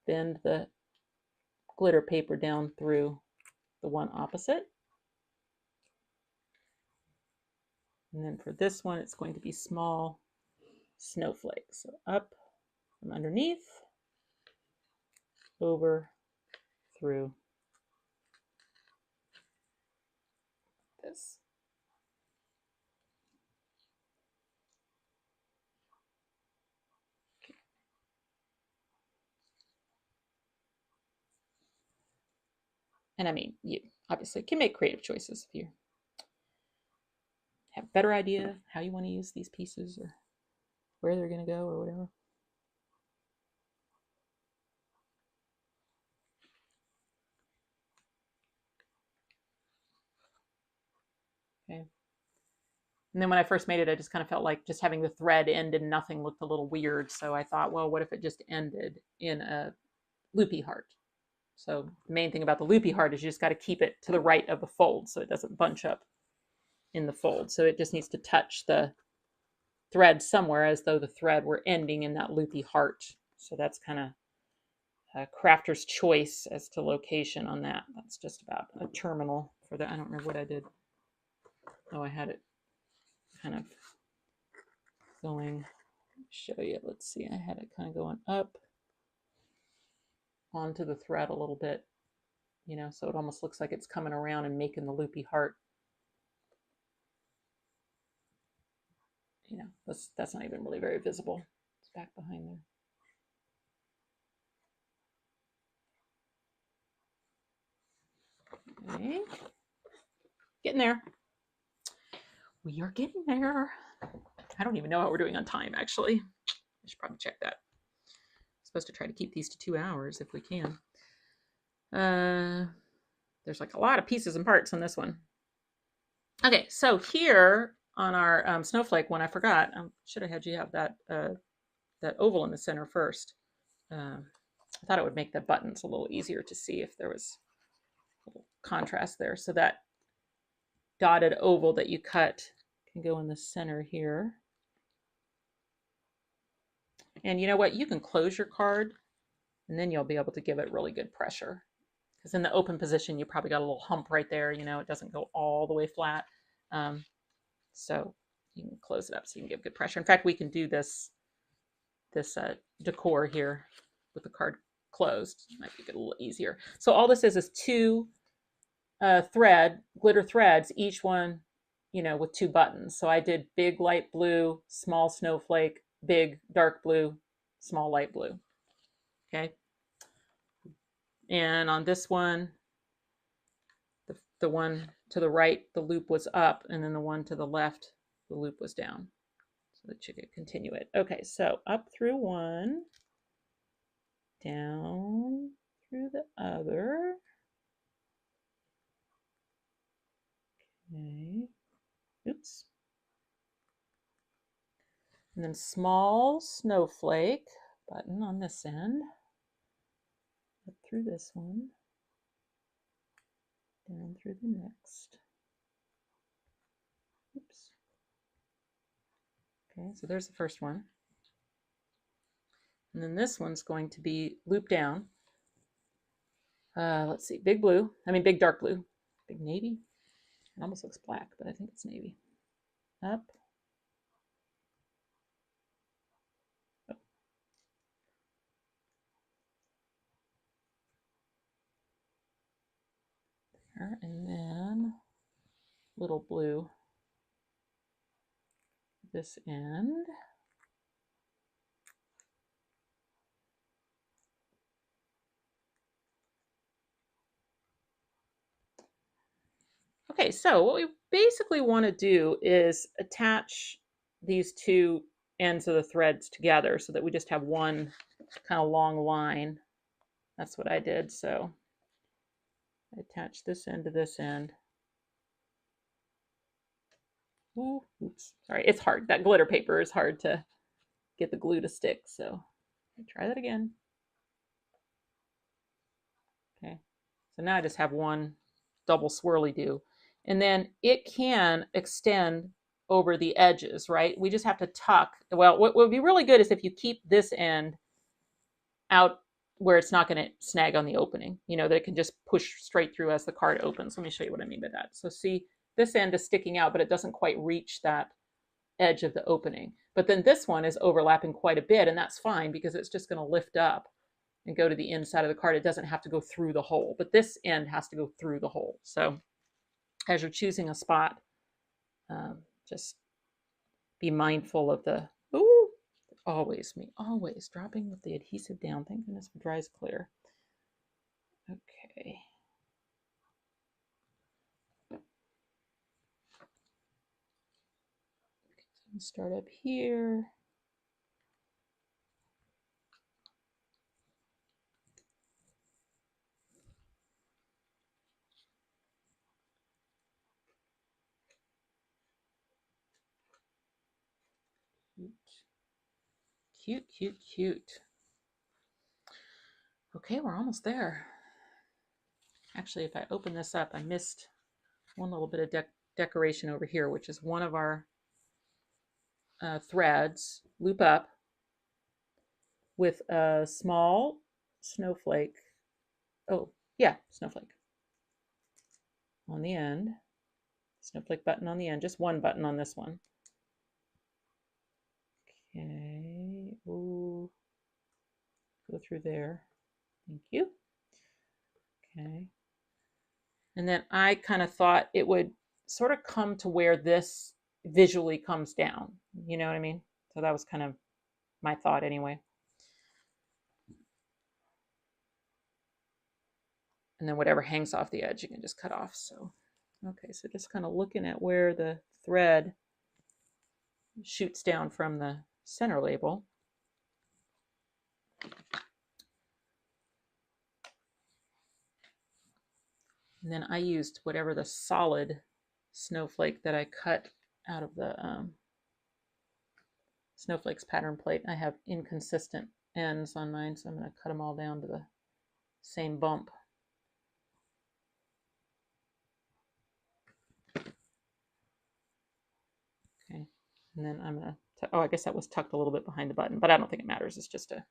bend the glitter paper down through the one opposite. And then for this one, it's going to be small snowflake. So up from underneath, over, through this. Okay. And I mean, you obviously can make creative choices if you have a better idea how you want to use these pieces or where they're going to go or whatever. Okay. And then when I first made it, I just kind of felt like just having the thread end and nothing looked a little weird. So I thought, well, what if it just ended in a loopy heart? So the main thing about the loopy heart is you just got to keep it to the right of the fold so it doesn't bunch up in the fold. So it just needs to touch the thread somewhere as though the thread were ending in that loopy heart. So that's kind of a crafter's choice as to location on that. That's just about a terminal for that. I don't remember what I did. Oh, I had it kind of going, show you, let's see, I had it kind of going up onto the thread a little bit, you know, so it almost looks like it's coming around and making the loopy heart. You know, that's not even really very visible. It's back behind there. Okay. Getting there. We are getting there. I don't even know how we're doing on time, actually. I should probably check that. I'm supposed to try to keep these to 2 hours if we can. There's like a lot of pieces and parts on this one. Okay, so here on our snowflake one, I forgot. I should have had you have that that oval in the center first. I thought it would make the buttons a little easier to see if there was a little contrast there. So that dotted oval that you cut can go in the center here. And you know what? You can close your card and then you'll be able to give it really good pressure. Because in the open position, you probably got a little hump right there. You know, it doesn't go all the way flat. So you can close it up so you can give good pressure. In fact, we can do this decor here with the card closed. Might make it a little easier. So all this is 2 glitter threads, each one, you know, with 2 buttons. So I did big light blue, small snowflake, big dark blue, small light blue. Okay. And on this one, the one to the right, the loop was up, and then the one to the left, the loop was down. So that you could continue it. Okay, so up through one, down through the other. Okay. Oops. And then small snowflake button on this end. Up through this one. Down through the next. Oops. Okay, so there's the first one. And then this one's going to be loop down. Let's see, big dark blue, big navy. It almost looks black, but I think it's navy. Up. Oh. There, and then little blue this end. Okay, so what we basically want to do is attach these 2 ends of the threads together so that we just have one kind of long line. That's what I did. So I attach this end to this end. Ooh, oops, sorry, it's hard. That glitter paper is hard to get the glue to stick. So try that again. Okay, so now I just have one double swirly do. And then it can extend over the edges, right? We just have to tuck. Well, what would be really good is if you keep this end out where it's not going to snag on the opening, you know, that it can just push straight through as the card opens. Let me show you what I mean by that. So see, this end is sticking out, but it doesn't quite reach that edge of the opening. But then this one is overlapping quite a bit, and that's fine because it's just going to lift up and go to the inside of the card. It doesn't have to go through the hole, but this end has to go through the hole. So as you're choosing a spot, just be mindful of the, ooh, always dropping with the adhesive down. Thank goodness for dries clear. Okay. Start up here. Cute, cute, cute. Okay, we're almost there. Actually, if I open this up, I missed one little bit of decoration over here, which is one of our threads, loop up, with a small snowflake. Oh, yeah, snowflake on the end. Snowflake button on the end, just one button on this one. Okay, ooh, go through there. Thank you. Okay. And then I kind of thought it would sort of come to where this visually comes down. You know what I mean? So that was kind of my thought anyway. And then whatever hangs off the edge, you can just cut off. So, okay, so just kind of looking at where the thread shoots down from the center label. And then I used whatever the solid snowflake that I cut out of the snowflakes pattern plate. I have inconsistent ends on mine, so I'm going to cut them all down to the same bump. Okay, and then I'm going to, oh, I guess that was tucked a little bit behind the button, but I don't think it matters. It's just a,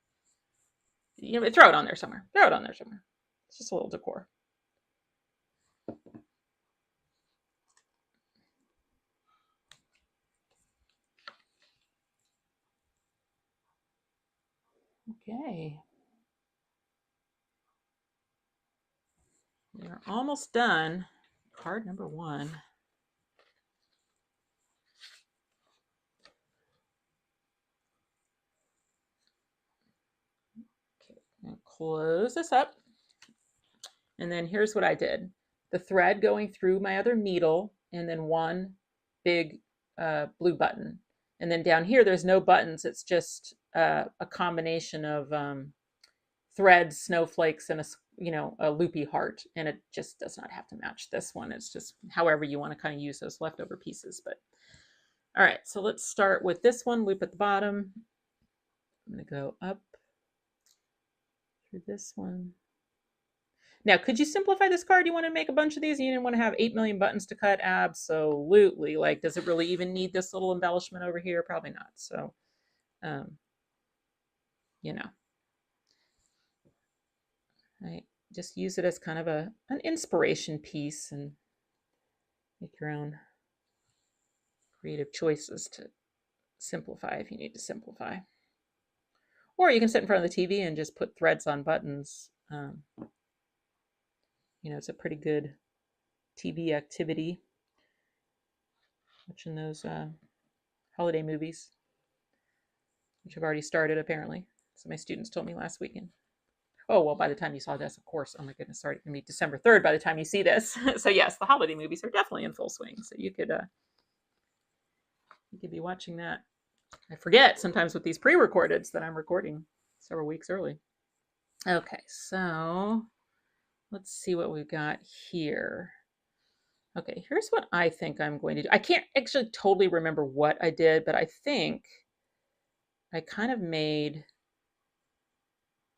you know, throw it on there somewhere. Throw it on there somewhere. It's just a little decor. Okay. We're almost done. Card number 1. Okay, I'm going to close this up. And then here's what I did. The thread going through my other needle, and then one big blue button. And then down here, there's no buttons. It's just a combination of threads, snowflakes, and a loopy heart. And it just does not have to match this one. It's just however you want to kind of use those leftover pieces. But all right, so let's start with this one. Loop at the bottom. I'm going to go up through this one. Now, could you simplify this card? You want to make a bunch of these? You didn't want to have 8 million buttons to cut? Absolutely. Like, does it really even need this little embellishment over here? Probably not. So, you know, I just use it as kind of an inspiration piece and make your own creative choices to simplify if you need to simplify. Or you can sit in front of the TV and just put threads on buttons. You know, it's a pretty good TV activity, watching those holiday movies, which have already started apparently. So my students told me last weekend. Oh, well, by the time you saw this, of course, oh my goodness, sorry, it's going to be December 3rd by the time you see this. So yes, the holiday movies are definitely in full swing. So you could be watching that. I forget sometimes with these pre-recordeds that I'm recording several weeks early. Okay, so let's see what we've got here. Okay, here's what I think I'm going to do. I can't actually totally remember what I did, but I think I kind of made...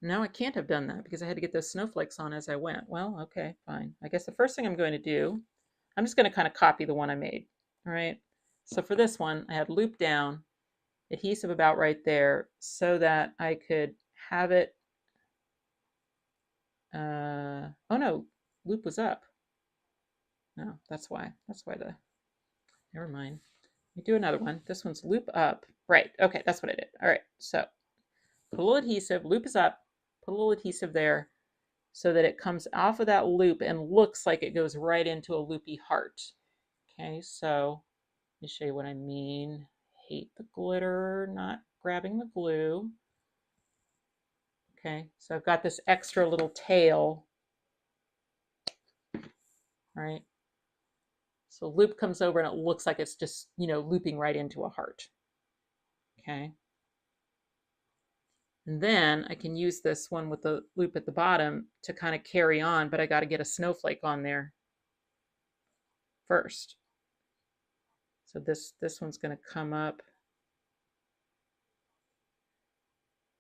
No, I can't have done that because I had to get those snowflakes on as I went. Well, okay, fine. I guess the first thing I'm going to do, I'm just going to kind of copy the one I made. All right. So for this one, I had loop down, adhesive about right there so that I could have it. Oh no, loop was up. No, that's why. Never mind. Let me do another one. This one's loop up. Right. Okay, that's what I did. All right. So put a little adhesive, loop is up, put a little adhesive there so that it comes off of that loop and looks like it goes right into a loopy heart. Okay, so let me show you what I mean. Hate the glitter, not grabbing the glue. Okay, so I've got this extra little tail. All right. So loop comes over and it looks like it's just, you know, looping right into a heart. Okay. And then I can use this one with the loop at the bottom to kind of carry on, but I got to get a snowflake on there first. So this one's going to come up.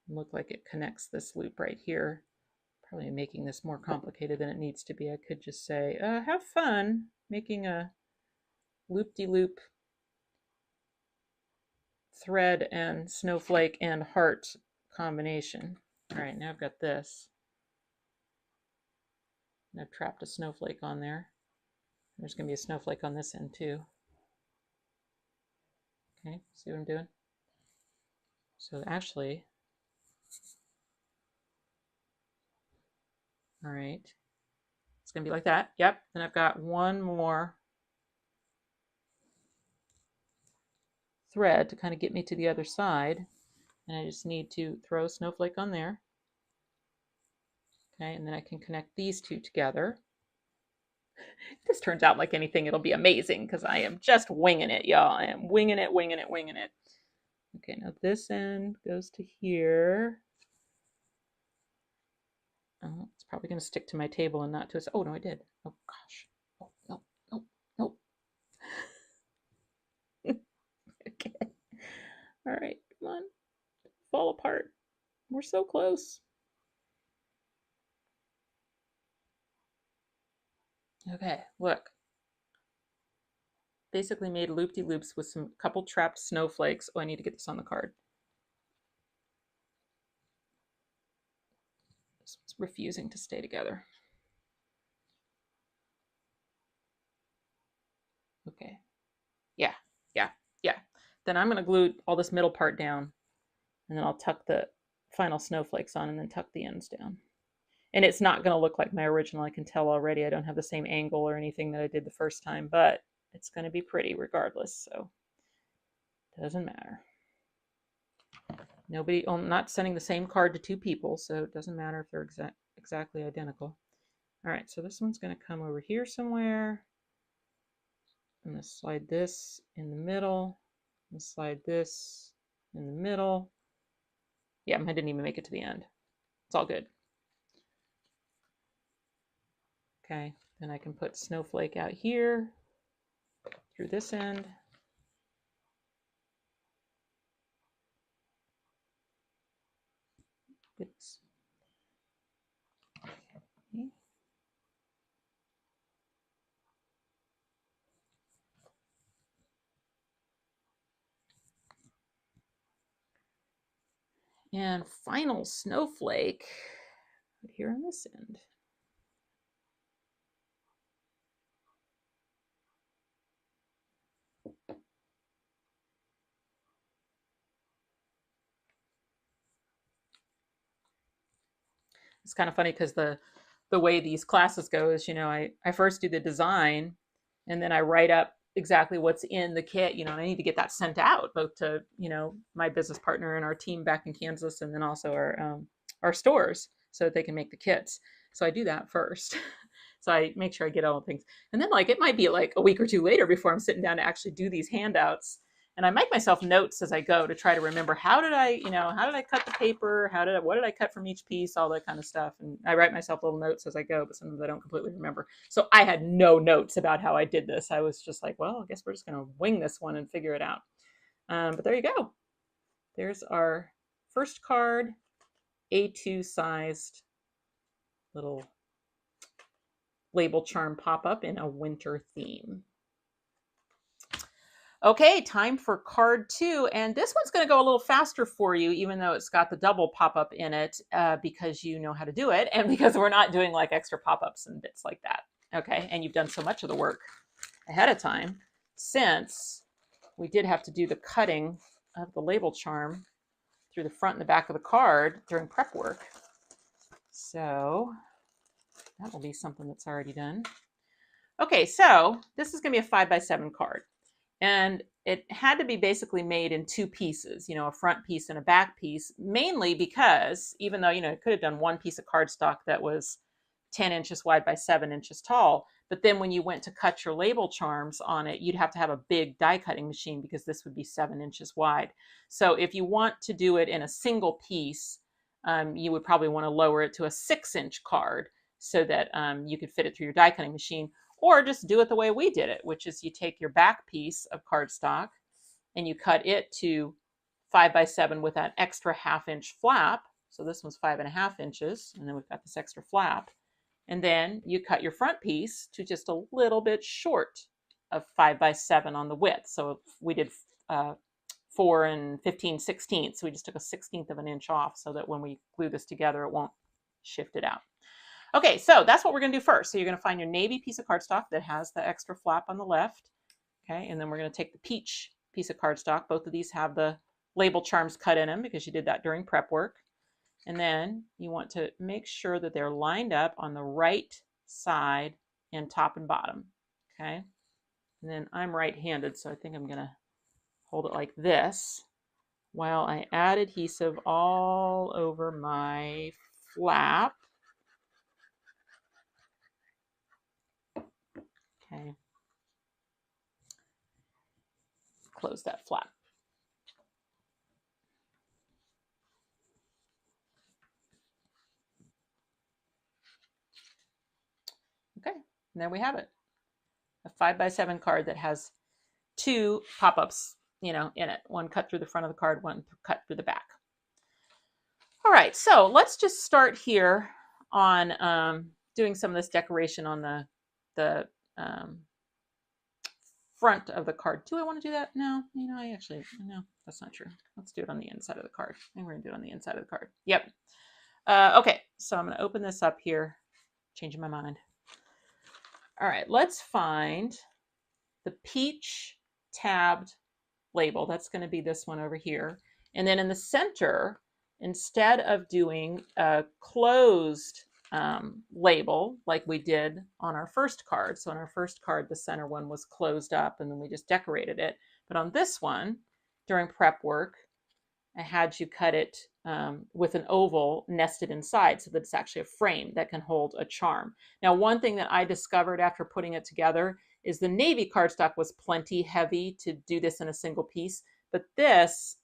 Look like it connects this loop right here. Probably making this more complicated than it needs to be. I could just say, have fun making a loop-de-loop thread and snowflake and heart combination. All right, now I've got this. And I've trapped a snowflake on there. There's going to be a snowflake on this end too. Okay, see what I'm doing? So actually, all right, it's going to be like that. Yep, then I've got one more thread to kind of get me to the other side. And I just need to throw a snowflake on there. Okay, and then I can connect these two together. If this turns out like anything, it'll be amazing because I am just winging it, y'all. I am winging it, winging it, winging it. Okay, now this end goes to here. Oh, it's probably going to stick to my table and not to us. Oh, no, I did. Oh, gosh. Oh, no, no, no. Okay. All right, come on. Fall apart. We're so close. Okay, look. Basically made loop-de-loops with some couple trapped snowflakes. Oh, I need to get this on the card. This one's refusing to stay together. Okay. Yeah. Then I'm going to glue all this middle part down, and then I'll tuck the final snowflakes on and then tuck the ends down. And it's not going to look like my original. I can tell already I don't have the same angle or anything that I did the first time, but it's going to be pretty regardless, so it doesn't matter. I'm not sending the same card to two people, so it doesn't matter if they're exactly identical. All right, so this one's going to come over here somewhere. I'm going to slide this in the middle and slide this in the middle. Yeah, I didn't even make it to the end. It's all good. Okay, then I can put snowflake out here through this end. Oops. Okay. And final snowflake right here on this end. It's kind of funny because the way these classes go is, I first do the design and then I write up exactly what's in the kit, and I need to get that sent out both to, my business partner and our team back in Kansas, and then also our stores so that they can make the kits. So I do that first. So I make sure I get all the things. And then it might be like a week or two later before I'm sitting down to actually do these handouts. And I make myself notes as I go to try to remember how did I cut the paper? What did I cut from each piece? All that kind of stuff. And I write myself little notes as I go, but sometimes I don't completely remember. So I had no notes about how I did this. I was just like, well, I guess we're just going to wing this one and figure it out. But there you go. There's our first card, A2 sized little label charm pop-up in a winter theme. Okay, time for card 2, and this one's going to go a little faster for you, even though it's got the double pop-up in it, because you know how to do it, and because we're not doing extra pop-ups and bits like that. Okay, and you've done so much of the work ahead of time, since we did have to do the cutting of the label charm through the front and the back of the card during prep work. So that will be something that's already done. Okay, so this is going to be a 5x7 card. And it had to be basically made in two pieces, a front piece and a back piece, mainly because even though, I could have done one piece of cardstock that was 10 inches wide by 7 inches tall. But then when you went to cut your label charms on it, you'd have to have a big die cutting machine because this would be 7 inches wide. So if you want to do it in a single piece, you would probably want to lower it to a 6-inch card so that you could fit it through your die cutting machine, or just do it the way we did it, which is you take your back piece of cardstock and you cut it to 5 by 7 with that extra 1/2 inch flap. So this one's 5.5 inches, and then we've got this extra flap. And then you cut your front piece to just a little bit short of 5 by 7 on the width. So we did 4 15/16. So we just took a 1/16 of an inch off so that when we glue this together, it won't shift it out. Okay, so that's what we're going to do first. So you're going to find your navy piece of cardstock that has the extra flap on the left. Okay, and then we're going to take the peach piece of cardstock. Both of these have the label charms cut in them because you did that during prep work. And then you want to make sure that they're lined up on the right side and top and bottom. Okay, and then I'm right-handed, so I think I'm going to hold it like this while I add adhesive all over my flap. Okay, close that flap. Okay, and there we have it. A 5 by 7 card that has 2 pop-ups, in it. One cut through the front of the card, one cut through the back. All right, so let's just start here on doing some of this decoration on the front of the card. Do I want to do that? No, no, that's not true. Let's do it on the inside of the card. I think we're going to do it on the inside of the card. Yep. Okay, so I'm going to open this up here, changing my mind. All right, let's find the peach tabbed label. That's going to be this one over here. And then in the center, instead of doing a closed label like we did on our first card. So on our first card, the center one was closed up and then we just decorated it. But on this one, during prep work, I had you cut it with an oval nested inside so that it's actually a frame that can hold a charm. Now, one thing that I discovered after putting it together is the navy cardstock was plenty heavy to do this in a single piece, but this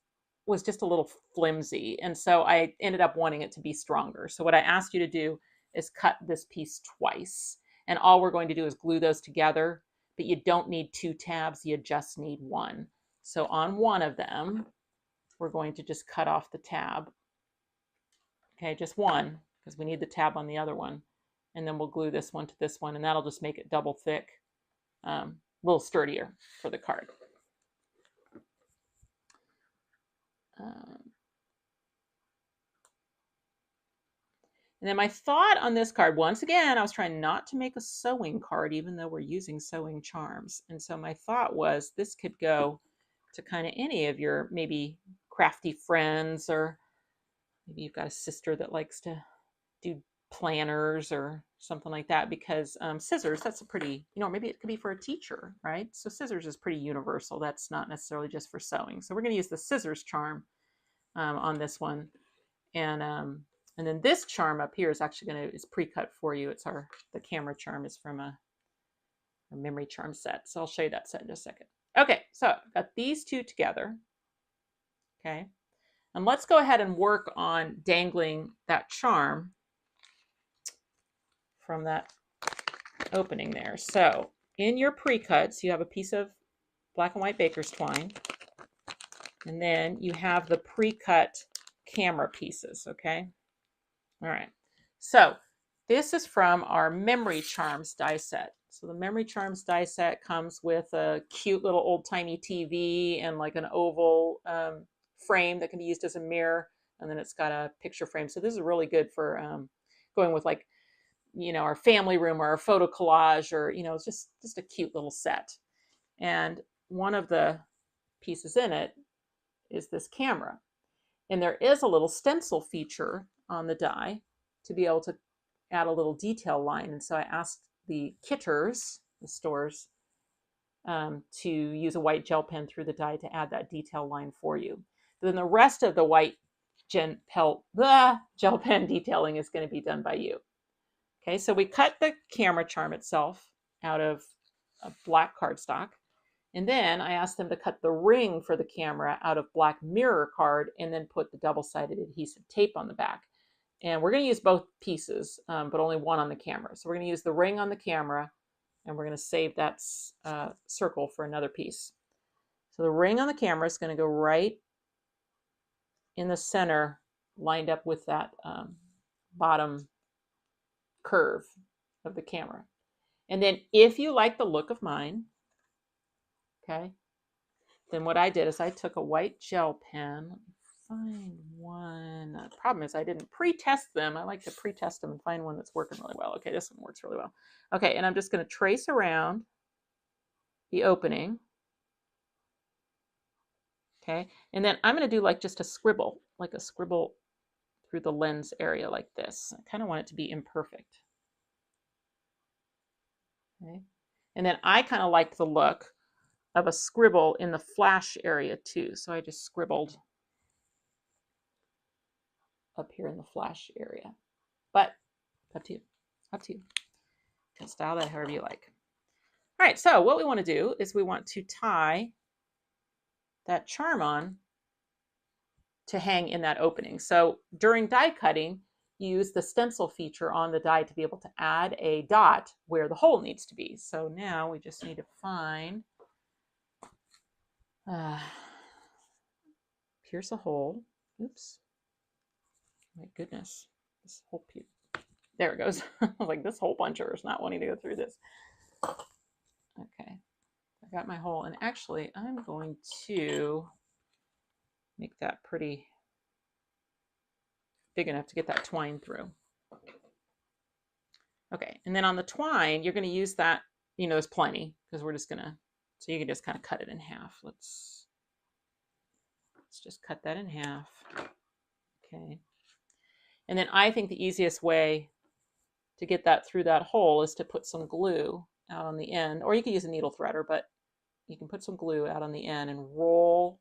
was just a little flimsy. And so I ended up wanting it to be stronger. So what I asked you to do is cut this piece twice. And all we're going to do is glue those together, but you don't need 2 tabs, you just need 1. So on one of them, we're going to just cut off the tab. Okay, just one, because we need the tab on the other one. And then we'll glue this one to this one, and that'll just make it double thick, a little sturdier for the card. And then my thought on this card, once again, I was trying not to make a sewing card, even though we're using sewing charms. And so my thought was this could go to kind of any of your maybe crafty friends, or maybe you've got a sister that likes to do planners or something like that, because scissors, that's a pretty, maybe it could be for a teacher, right? So scissors is pretty universal. That's not necessarily just for sewing. So we're going to use the scissors charm on this one. And then this charm up here is actually is pre-cut for you. It's the camera charm is from a memory charm set. So I'll show you that set in just a second. Okay, so I've got these two together. Okay, and let's go ahead and work on dangling that charm from that opening there. So in your pre-cuts, you have a piece of black and white baker's twine, and then you have the pre-cut camera pieces, okay? All right, so this is from our Memory Charms die set. So the Memory Charms die set comes with a cute little old-timey TV and like an oval frame that can be used as a mirror, and then it's got a picture frame. So this is really good for going with, like, our family room or our photo collage, or it's just a cute little set. And one of the pieces in it is this camera, and there is a little stencil feature on the die to be able to add a little detail line. And so I asked the kitters, the stores, to use a white gel pen through the die to add that detail line for you. Then the rest of the white gel pen detailing is going to be done by you. Okay, so we cut the camera charm itself out of a black cardstock. And then I asked them to cut the ring for the camera out of black mirror card and then put the double-sided adhesive tape on the back. And we're going to use both pieces, but only one on the camera. So we're going to use the ring on the camera, and we're going to save that circle for another piece. So the ring on the camera is going to go right in the center, lined up with that bottom curve of the camera. And then if you like the look of mine, okay, then what I did is I took a white gel pen. Let me find one. The problem is I didn't pre-test them. I like to pre-test them and find one that's working really well. Okay, this one works really well. Okay, and I'm just going to trace around the opening. Okay, and then I'm going to do like just a scribble through the lens area like this. I kind of want it to be imperfect. Okay, and then I kind of like the look of a scribble in the flash area too. So I just scribbled up here in the flash area. But up to you. Up to you. You can style that however you like. All right, so what we want to do is we want to tie that charm on to hang in that opening. So during die cutting, you use the stencil feature on the die to be able to add a dot where the hole needs to be. So now we just need to find, pierce a hole. Oops. My goodness. This whole piece. There it goes. I was like, this hole puncher is not wanting to go through this. Okay. I got my hole. And actually, I'm going to make that pretty big enough to get that twine through. Okay, and then on the twine, you're going to use that, you know, there's plenty, because we're just going to, so you can just kind of cut it in half. Let's just cut that in half. Okay. And then I think the easiest way to get that through that hole is to put some glue out on the end, or you can use a needle threader, but you can put some glue out on the end and roll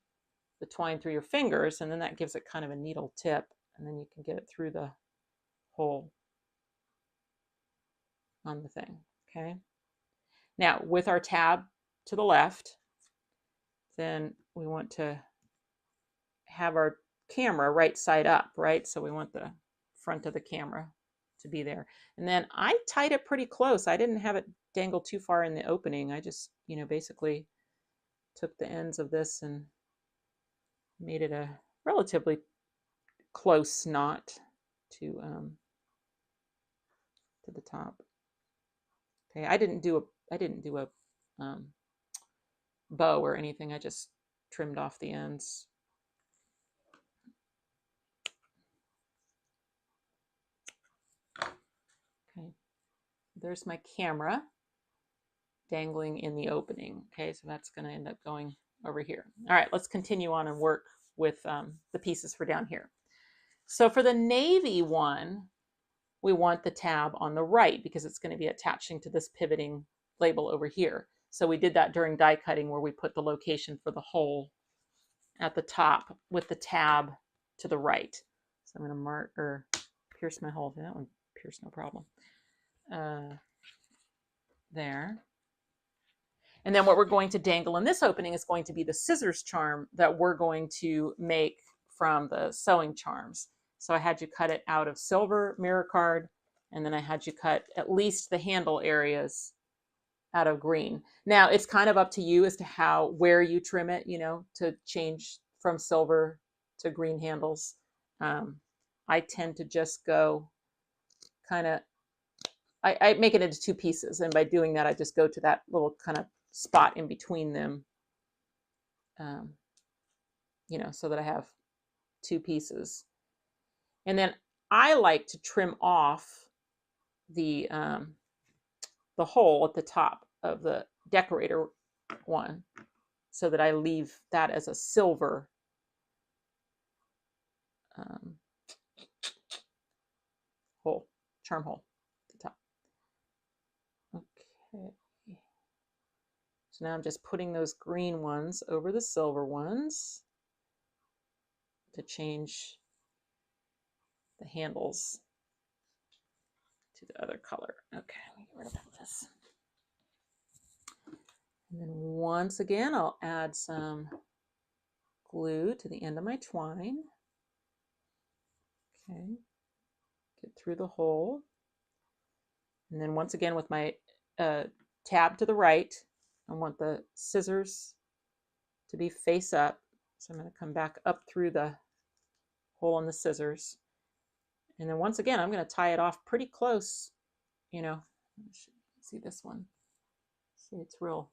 the twine through your fingers, and then that gives it kind of a needle tip, and then you can get it through the hole on the thing. Okay. Now with our tab to the left, then we want to have our camera right side up, right? So we want the front of the camera to be there. And then I tied it pretty close. I didn't have it dangle too far in the opening. I just, you know, basically took the ends of this and made it a relatively close knot to the top. Okay, I didn't do a bow or anything. I just trimmed off the ends. Okay, there's my camera dangling in the opening. Okay, so that's going to end up going over here. All right, let's continue on and work with the pieces for down here. So for the navy one, we want the tab on the right because it's going to be attaching to this pivoting label over here. So we did that during die cutting where we put the location for the hole at the top with the tab to the right. So I'm going to mark or pierce my hole. That one pierced no problem. There. And then what we're going to dangle in this opening is going to be the scissors charm that we're going to make from the sewing charms. So I had you cut it out of silver mirror card, and then I had you cut at least the handle areas out of green. Now it's kind of up to you as to where you trim it, you know, to change from silver to green handles. I tend to just go kind of, I make it into two pieces, and by doing that, I just go to that little kind of spot in between them, you know, so that I have two pieces. And then I like to trim off the hole at the top of the decorator one so that I leave that as a silver hole, charm hole at the top. Okay. So now I'm just putting those green ones over the silver ones to change the handles to the other color. Okay, let me get rid of this. And then once again, I'll add some glue to the end of my twine. Okay, get through the hole. And then once again with my tab to the right, I want the scissors to be face up. So I'm going to come back up through the hole in the scissors. And then once again, I'm going to tie it off pretty close, you know. See this one? See, it's real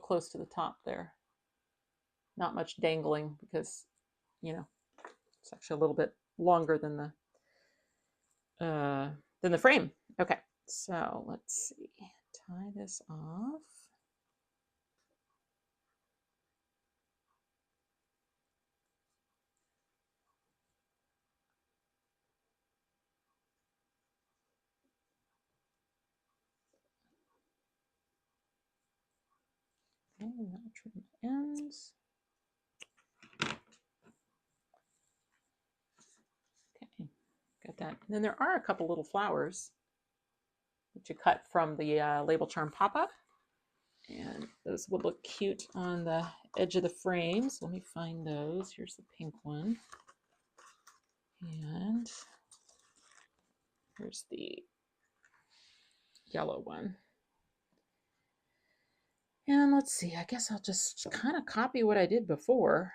close to the top there. Not much dangling because, you know, it's actually a little bit longer than the frame. Okay, so let's see. Tie this off. Okay, and I'll trim the ends. Okay, got that. And then there are a couple little flowers that you cut from the Label Charm pop-up. And those would look cute on the edge of the frame. So let me find those. Here's the pink one. And here's the yellow one. And let's see, I guess I'll just kind of copy what I did before.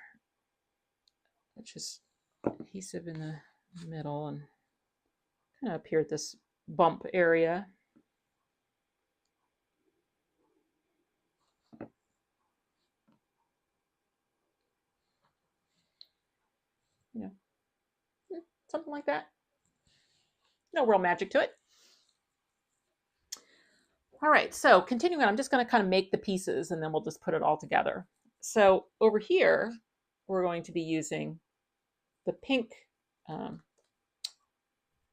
It's just adhesive in the middle and kind of up here at this bump area. You know, something like that. No real magic to it. All right, so continuing on, I'm just going to kind of make the pieces and then we'll just put it all together. So over here, we're going to be using the pink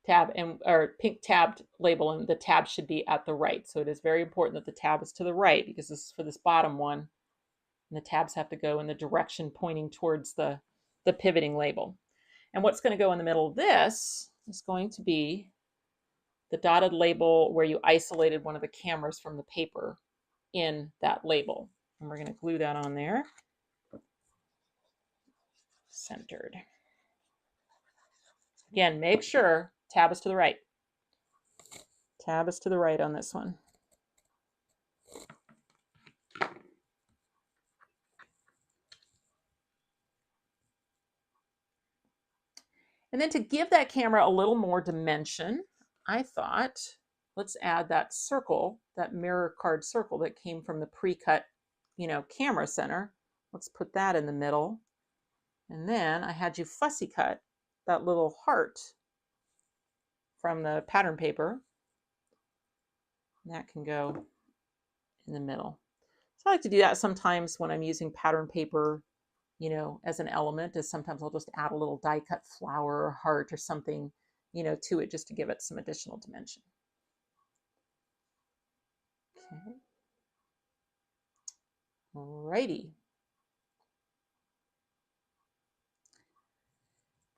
tab or pink tabbed label, and the tab should be at the right. So it is very important that the tab is to the right because this is for this bottom one. And the tabs have to go in the direction pointing towards the pivoting label. And what's going to go in the middle of this is going to be the dotted label where you isolated one of the cameras from the paper in that label. And we're going to glue that on there. Centered. Again, make sure tab is to the right. Tab is to the right on this one. And then to give that camera a little more dimension, I thought, let's add that circle, that mirror card circle that came from the pre-cut, you know, camera center. Let's put that in the middle. And then I had you fussy cut that little heart from the pattern paper. And that can go in the middle. So I like to do that sometimes when I'm using pattern paper, you know, as an element, is sometimes I'll just add a little die cut flower or heart or something, you know, to it just to give it some additional dimension. Okay. Alrighty.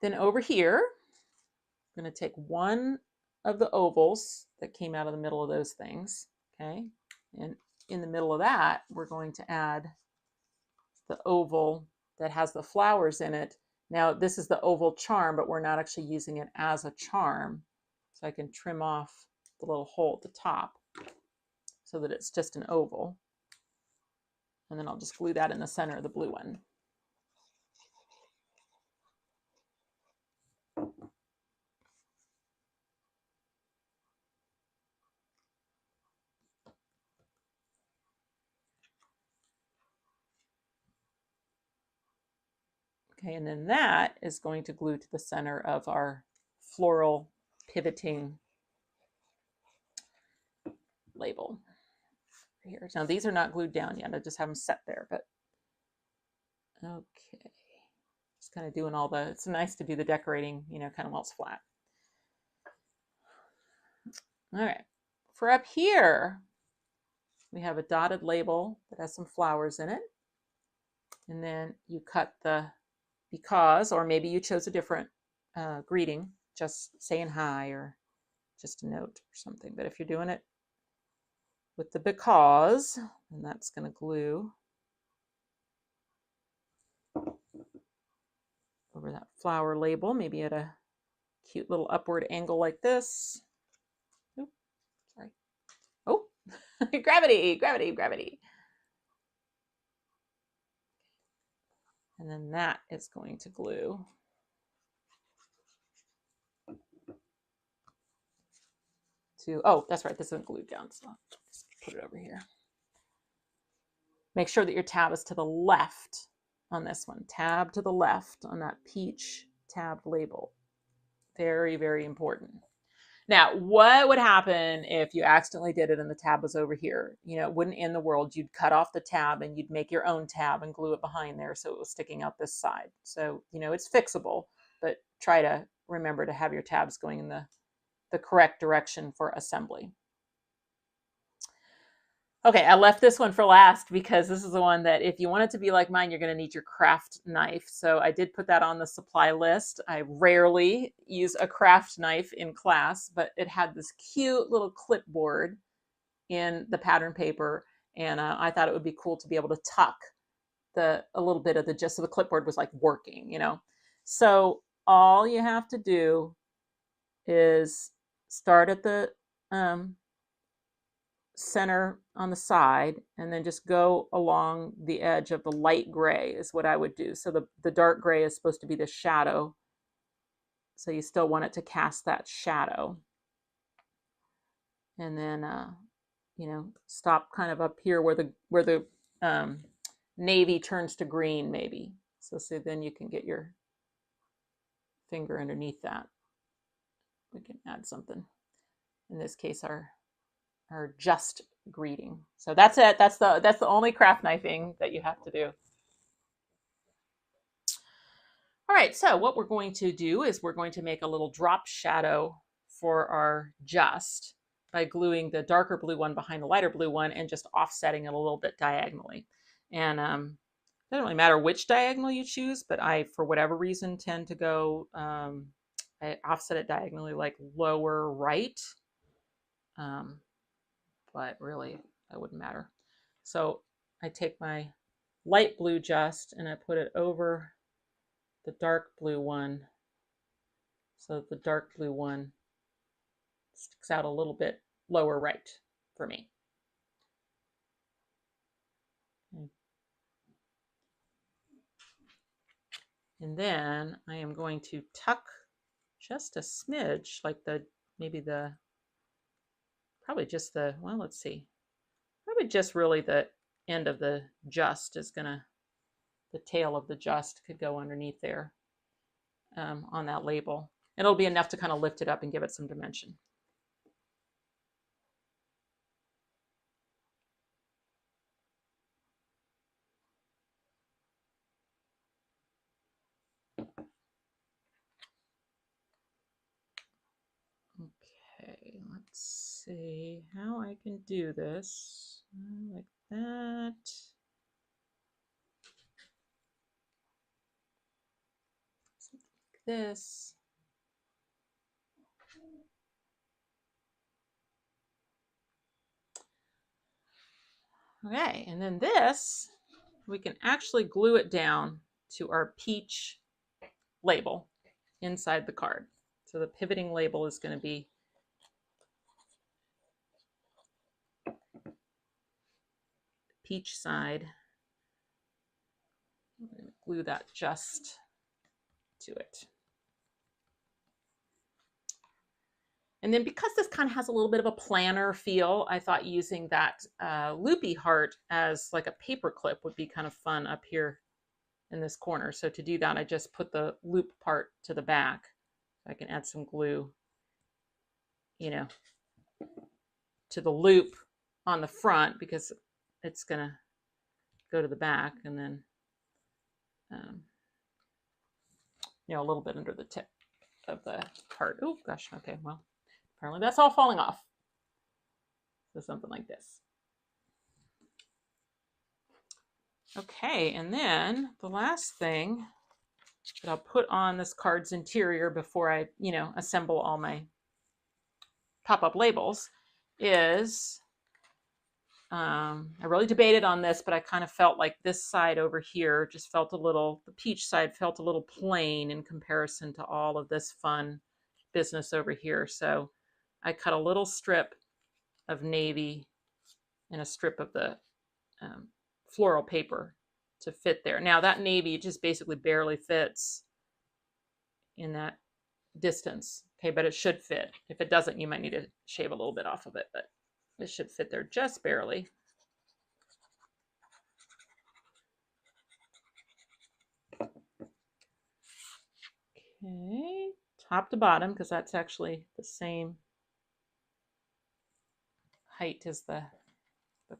Then over here, I'm going to take one of the ovals that came out of the middle of those things, okay? And in the middle of that, we're going to add the oval that has the flowers in it. Now, this is the oval charm, but we're not actually using it as a charm. So I can trim off the little hole at the top so that it's just an oval. And then I'll just glue that in the center of the blue one. Okay, and then that is going to glue to the center of our floral pivoting label here. Now these are not glued down yet. I just have them set there, but okay. Just kind of doing all the, it's nice to do the decorating, you know, kind of while it's flat. All right, for up here, we have a dotted label that has some flowers in it. And then you cut the because, or maybe you chose a different greeting, just saying hi or just a note or something. But if you're doing it with the because, then that's going to glue over that flower label, maybe at a cute little upward angle like this. Oops, sorry. Oh, gravity, gravity, gravity. And then that is going to glue to, oh, that's right, this isn't glued down, so I'll just put it over here. Make sure that your tab is to the left on this one. Tab to the left on that peach tabbed label. Very, very important. Now, what would happen if you accidentally did it and the tab was over here? You know, it wouldn't end the world. You'd cut off the tab and you'd make your own tab and glue it behind there so it was sticking out this side. So, you know, it's fixable, but try to remember to have your tabs going in the correct direction for assembly. Okay, I left this one for last because this is the one that if you want it to be like mine, you're going to need your craft knife. So I did put that on the supply list. I rarely use a craft knife in class, but it had this cute little clipboard in the pattern paper. And I thought it would be cool to be able to tuck a little bit of the gist of the clipboard was like working, you know. So all you have to do is start at the center on the side and then just go along the edge of the light gray is what I would do. So the dark gray is supposed to be the shadow. So you still want it to cast that shadow. And then, you know, stop kind of up here where the navy turns to green maybe. So then you can get your finger underneath that. We can add something. In this case, our just greeting. So that's it. That's the only craft knifing that you have to do. All right, so what we're going to do is we're going to make a little drop shadow for our just by gluing the darker blue one behind the lighter blue one and just offsetting it a little bit diagonally. And it doesn't really matter which diagonal you choose, but I, for whatever reason, tend to go, I offset it diagonally like lower right. But really, that wouldn't matter. So I take my light blue just and I put it over the dark blue one so that the dark blue one sticks out a little bit lower right for me. Okay. And then I am going to tuck just a smidge, like probably just the, well, let's see. Probably just really the end of the just is gonna, the tail of the just could go underneath there on that label. It'll be enough to kind of lift it up and give it some dimension. Okay, let's see how I can do this. Like that. Something like this. Okay, and then this, we can actually glue it down to our peach label inside the card. So the pivoting label is going to be peach side. I'm going to glue that just to it. And then because this kind of has a little bit of a planner feel, I thought using that loopy heart as like a paper clip would be kind of fun up here in this corner. So to do that, I just put the loop part to the back. I can add some glue, you know, to the loop on the front because it's going to go to the back, and then, you know, a little bit under the tip of the heart. Oh, gosh. Okay, well, apparently that's all falling off. So something like this. Okay, and then the last thing that I'll put on this card's interior before I, you know, assemble all my pop-up labels is, I really debated on this, but I kind of felt like this side over here just felt a little, the peach side felt a little plain in comparison to all of this fun business over here. So I cut a little strip of navy and a strip of the floral paper to fit there. Now that navy just basically barely fits in that distance. Okay, but it should fit. If it doesn't, you might need to shave a little bit off of it, but it should fit there just barely. Okay, top to bottom, because that's actually the same height as the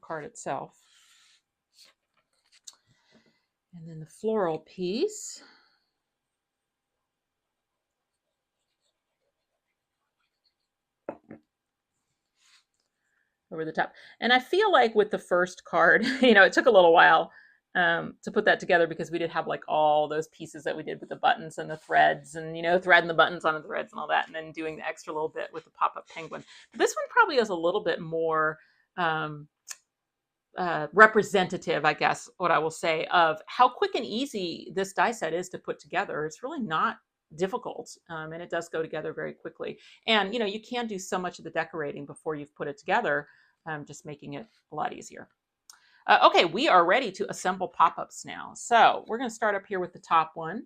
card itself. And then the floral piece. Over the top. And I feel like with the first card, you know, it took a little while to put that together because we did have like all those pieces that we did with the buttons and the threads and, you know, threading the buttons on the threads and all that, and then doing the extra little bit with the pop-up penguin. But this one probably is a little bit more representative, I guess, what I will say, of how quick and easy this die set is to put together. It's really not difficult, and it does go together very quickly. And, you know, you can do so much of the decorating before you've put it together, just making it a lot easier. Okay, we are ready to assemble pop-ups now. So we're going to start up here with the top one.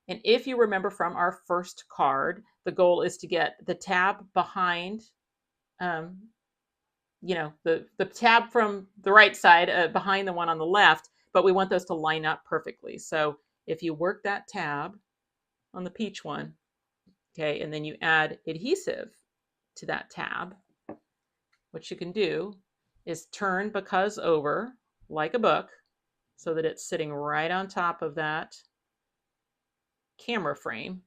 And if you remember from our first card, the goal is to get the tab behind, you know, the tab from the right side behind the one on the left, but we want those to line up perfectly. So if you work that tab on the peach one, okay, and then you add adhesive to that tab, what you can do is turn because over like a book so that it's sitting right on top of that camera frame.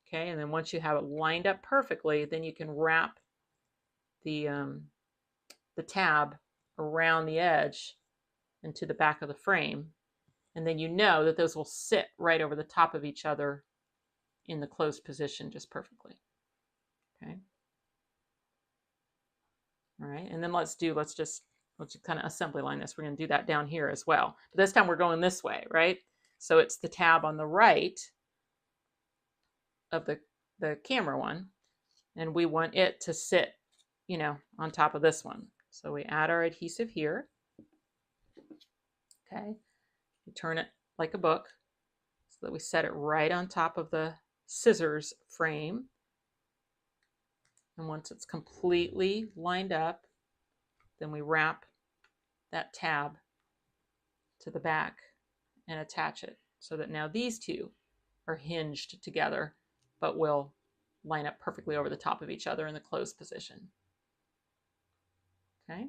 Okay, and then once you have it lined up perfectly, then you can wrap the tab around the edge and to the back of the frame. And then you know that those will sit right over the top of each other in the closed position just perfectly. Okay. All right, and then let's just kind of assembly line this. We're going to do that down here as well. But this time we're going this way, right? So it's the tab on the right of the camera one, and we want it to sit, you know, on top of this one. So we add our adhesive here. Okay, we turn it like a book so that we set it right on top of the scissors frame. And once it's completely lined up, then we wrap that tab to the back and attach it so that now these two are hinged together, but will line up perfectly over the top of each other in the closed position. Okay.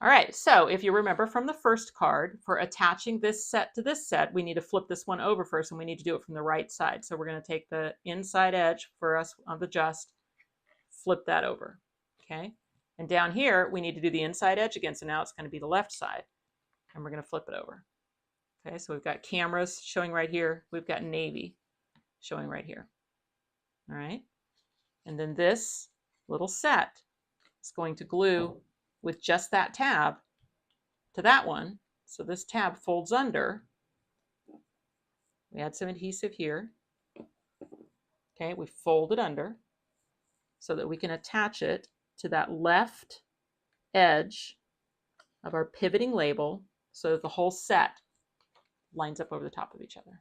All right, so if you remember from the first card, for attaching this set to this set, we need to flip this one over first, and we need to do it from the right side. So we're going to take the inside edge for us on the just, flip that over, okay? And down here, we need to do the inside edge again, so now it's going to be the left side, and we're going to flip it over. Okay, so we've got cameras showing right here. We've got navy showing right here. All right, and then this little set is going to glue with just that tab to that one. So this tab folds under. We add some adhesive here. Okay, we fold it under so that we can attach it to that left edge of our pivoting label so that the whole set lines up over the top of each other.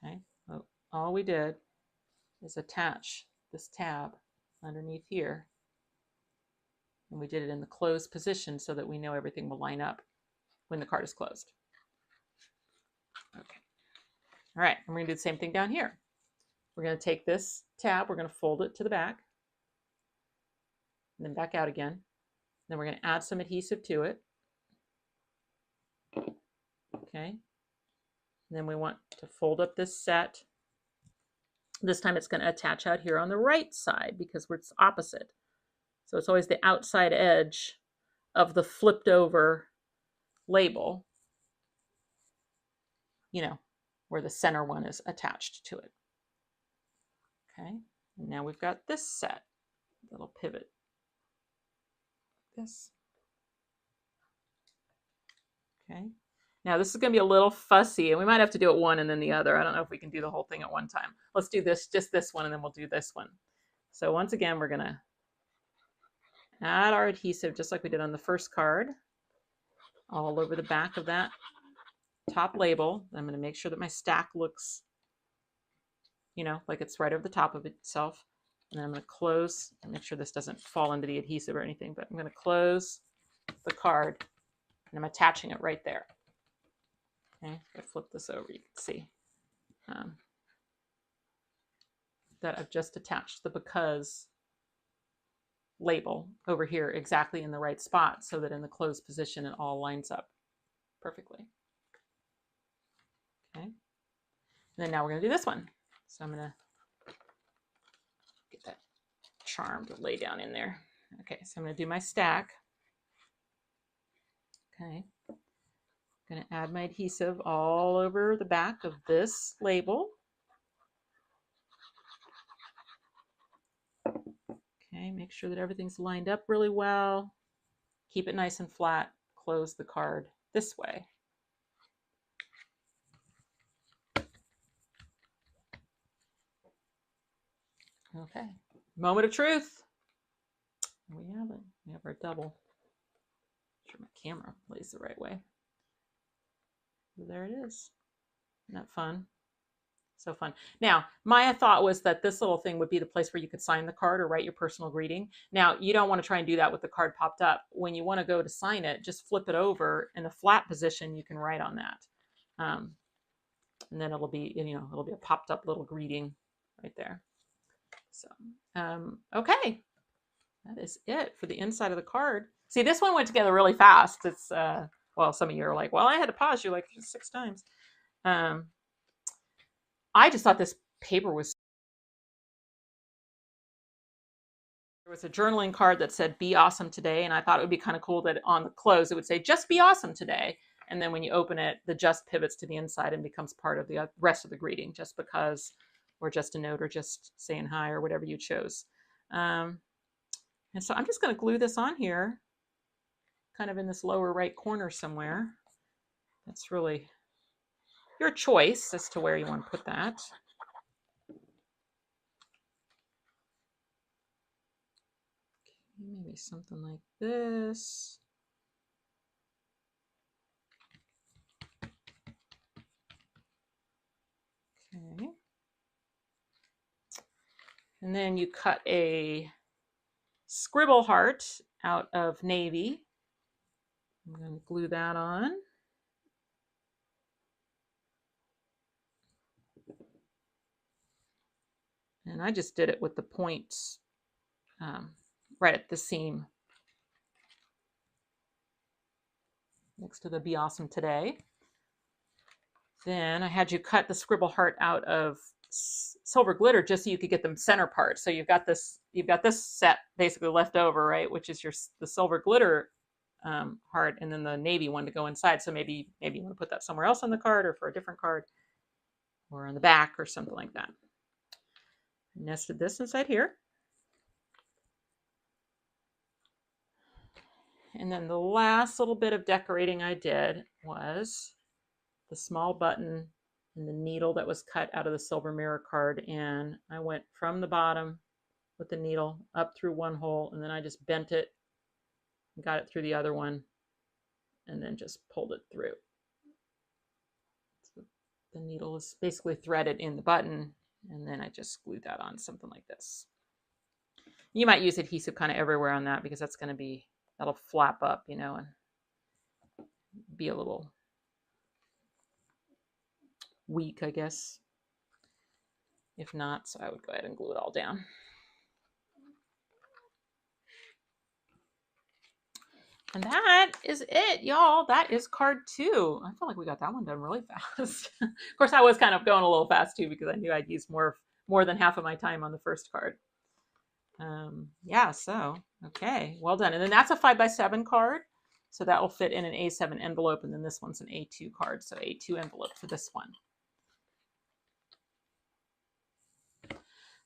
Okay, so all we did is attach this tab underneath here, and we did it in the closed position so that we know everything will line up when the card is closed. Okay. All right, and we're going to do the same thing down here. We're going to take this tab, we're going to fold it to the back, and then back out again. Then we're going to add some adhesive to it. Okay. And then we want to fold up this set. This time it's going to attach out here on the right side because it's opposite. So it's always the outside edge of the flipped over label, you know, where the center one is attached to it. Okay, and now we've got this set, little pivot. This. Okay, now this is going to be a little fussy, and we might have to do it one and then the other. I don't know if we can do the whole thing at one time. Let's do this, just this one, and then we'll do this one. So once again, we're going to add our adhesive just like we did on the first card, all over the back of that top label. I'm going to make sure that my stack looks, you know, like it's right over the top of itself. And then I'm going to close and make sure this doesn't fall into the adhesive or anything, but I'm going to close the card and I'm attaching it right there. Okay, if I flip this over, you can see that I've just attached the because label over here exactly in the right spot so that in the closed position it all lines up perfectly. Okay, and then now we're going to do this one. So I'm going to get that charm to lay down in there. Okay, so I'm going to do my stack. Okay, I'm going to add my adhesive all over the back of this label. Okay, make sure that everything's lined up really well. Keep it nice and flat. Close the card this way. Okay, moment of truth. We have it. We have our double. Make sure my camera lays the right way. There it is. Isn't that fun? So fun. Now, my thought was that this little thing would be the place where you could sign the card or write your personal greeting. Now, you don't want to try and do that with the card popped up. When you want to go to sign it, just flip it over in a flat position. You can write on that. And then it'll be, you know, it'll be a popped up little greeting right there. So, okay. That is it for the inside of the card. See, this one went together really fast. It's, well, some of you are like, well, I had to pause you like 6 times. I just thought this paper was, there was a journaling card that said, be awesome today. And I thought it would be kind of cool that on the close, it would say, just be awesome today. And then when you open it, the just pivots to the inside and becomes part of the rest of the greeting, just because, or just a note, or just saying hi, or whatever you chose. And so I'm just going to glue this on here, kind of in this lower right corner somewhere. That's really your choice as to where you want to put that. Okay, maybe something like this. Okay. And then you cut a scribble heart out of navy. I'm going to glue that on. And I just did it with the point right at the seam next to the be awesome today. Then I had you cut the scribble heart out of silver glitter just so you could get the center part. So you've got this set basically left over, right? Which is the silver glitter heart, and then the navy one to go inside. So maybe you want to put that somewhere else on the card, or for a different card, or on the back, or something like that. Nested this inside here. And then the last little bit of decorating I did was the small button and the needle that was cut out of the silver mirror card. And I went from the bottom with the needle up through one hole, and then I just bent it and got it through the other one, and then just pulled it through. So the needle is basically threaded in the button, and then I just glued that on, something like this. You might use adhesive kind of everywhere on that, because that's going to be, that'll flap up, you know, and be a little weak, I guess. If not, so I would go ahead and glue it all down. And that is it, y'all. That is card 2. I feel like we got that one done really fast. Of course, I was kind of going a little fast too, because I knew I'd use more than half of my time on the first card. Yeah, so, okay, well done. And then that's a 5x7 card. So that will fit in an A7 envelope. And then this one's an A2 card. So A2 envelope for this one.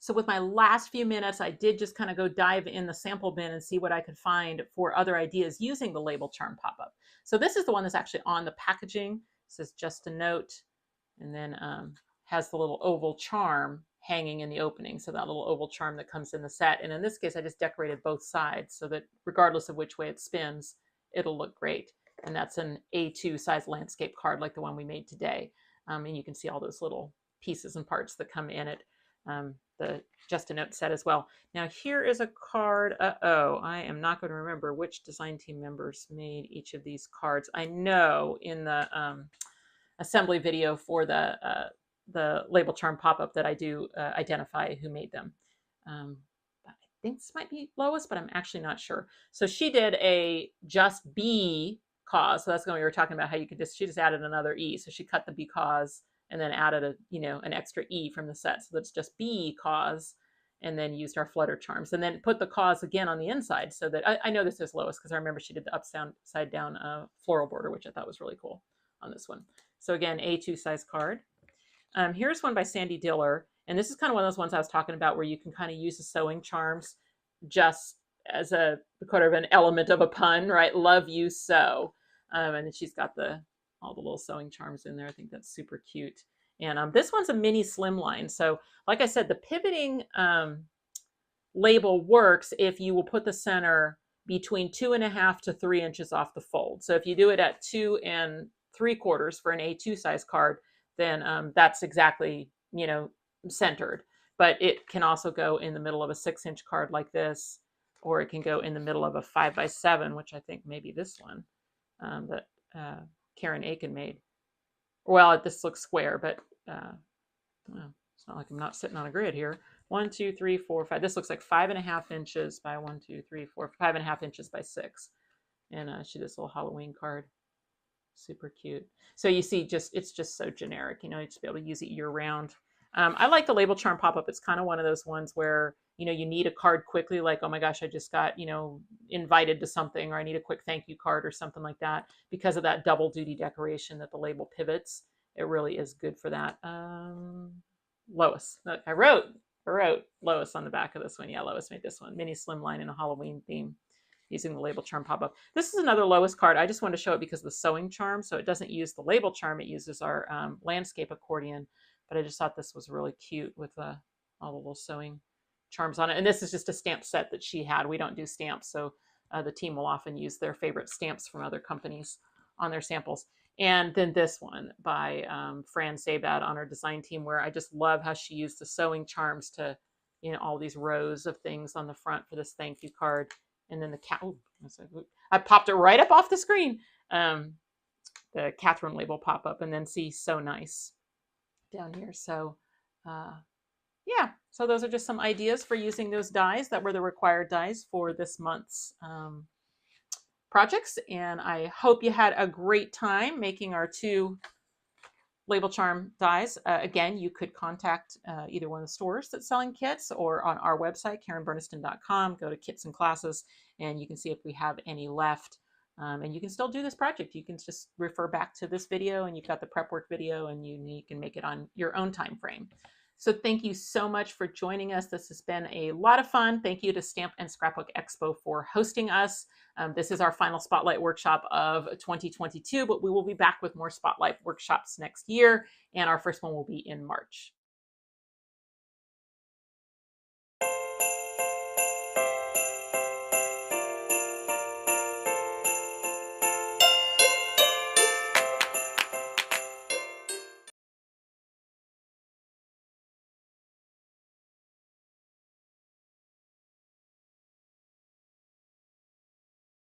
So with my last few minutes, I did just kind of go dive in the sample bin and see what I could find for other ideas using the label charm pop-up. So this is the one that's actually on the packaging. It says just a note, and then has the little oval charm hanging in the opening. So that little oval charm that comes in the set. And in this case, I just decorated both sides so that regardless of which way it spins, it'll look great. And that's an A2 size landscape card like the one we made today. And you can see all those little pieces and parts that come in it. The Just a Note set as well. Now here is a card. I am not going to remember which design team members made each of these cards. I know in the assembly video for the label charm pop-up that I do identify who made them. I think this might be Lois, but I'm actually not sure. So she did a just be cause. So that's when we were talking about how you could she just added another E. So she cut the because and then added an extra E from the set. So that's just be cause, and then used our flutter charms and then put the cause again on the inside so that I know this is Lois because I remember she did the upside down floral border, which I thought was really cool on this one. So again, A2 size card. Here's one by Sandy Diller. And this is kind of one of those ones I was talking about where you can kind of use the sewing charms just as a kind of an element of a pun, right? Love you sew. And then she's got all the little sewing charms in there. I think that's super cute. And this one's a mini slimline. So like I said, the pivoting label works if you will put the center between 2.5 to 3 inches off the fold. So if you do it at 2 3/4 for an A2 size card, then that's exactly, centered. But it can also go in the middle of a 6-inch card like this, or it can go in the middle of a 5x7, which I think maybe this one that Karen Aiken made. Well, this looks square, but well, it's not like I'm not sitting on a grid here. 1, 2, 3, 4, 5. This looks like 5.5 inches by 1, 2, 3, 4, 5.5 inches by 6. And she did this little Halloween card. Super cute. So you see, it's just so generic, you just be able to use it year round. I like the label charm pop-up. It's kind of one of those ones where, you need a card quickly, like, oh my gosh, I just got, invited to something, or I need a quick thank you card or something like that. Because of that double duty decoration that the label pivots, it really is good for that. Lois, I wrote Lois on the back of this one. Yeah, Lois made this one, mini slimline in a Halloween theme, using the label charm pop-up. This is another Lois card. I just wanted to show it because of the sewing charm. So it doesn't use the label charm. It uses our landscape accordion. But I just thought this was really cute with all the little sewing charms on it. And this is just a stamp set that she had. We don't do stamps. So the team will often use their favorite stamps from other companies on their samples. And then this one by Fran Sabad on our design team, where I just love how she used the sewing charms to, all these rows of things on the front for this thank you card. And then the cat, I popped it right up off the screen. The Catherine label pop up, and then see So Nice down here. So yeah, so those are just some ideas for using those dies that were the required dies for this month's projects. And I hope you had a great time making our 2 label charm dies. Again, you could contact either one of the stores that's selling kits, or on our website, KarenBurniston.com, go to kits and classes, and you can see if we have any left. And you can still do this project. You can just refer back to this video, and you've got the prep work video, and you can make it on your own time frame. So thank you so much for joining us. This has been a lot of fun. Thank you to Stamp and Scrapbook Expo for hosting us. This is our final Spotlight workshop of 2022, but we will be back with more Spotlight workshops next year, and our first one will be in March.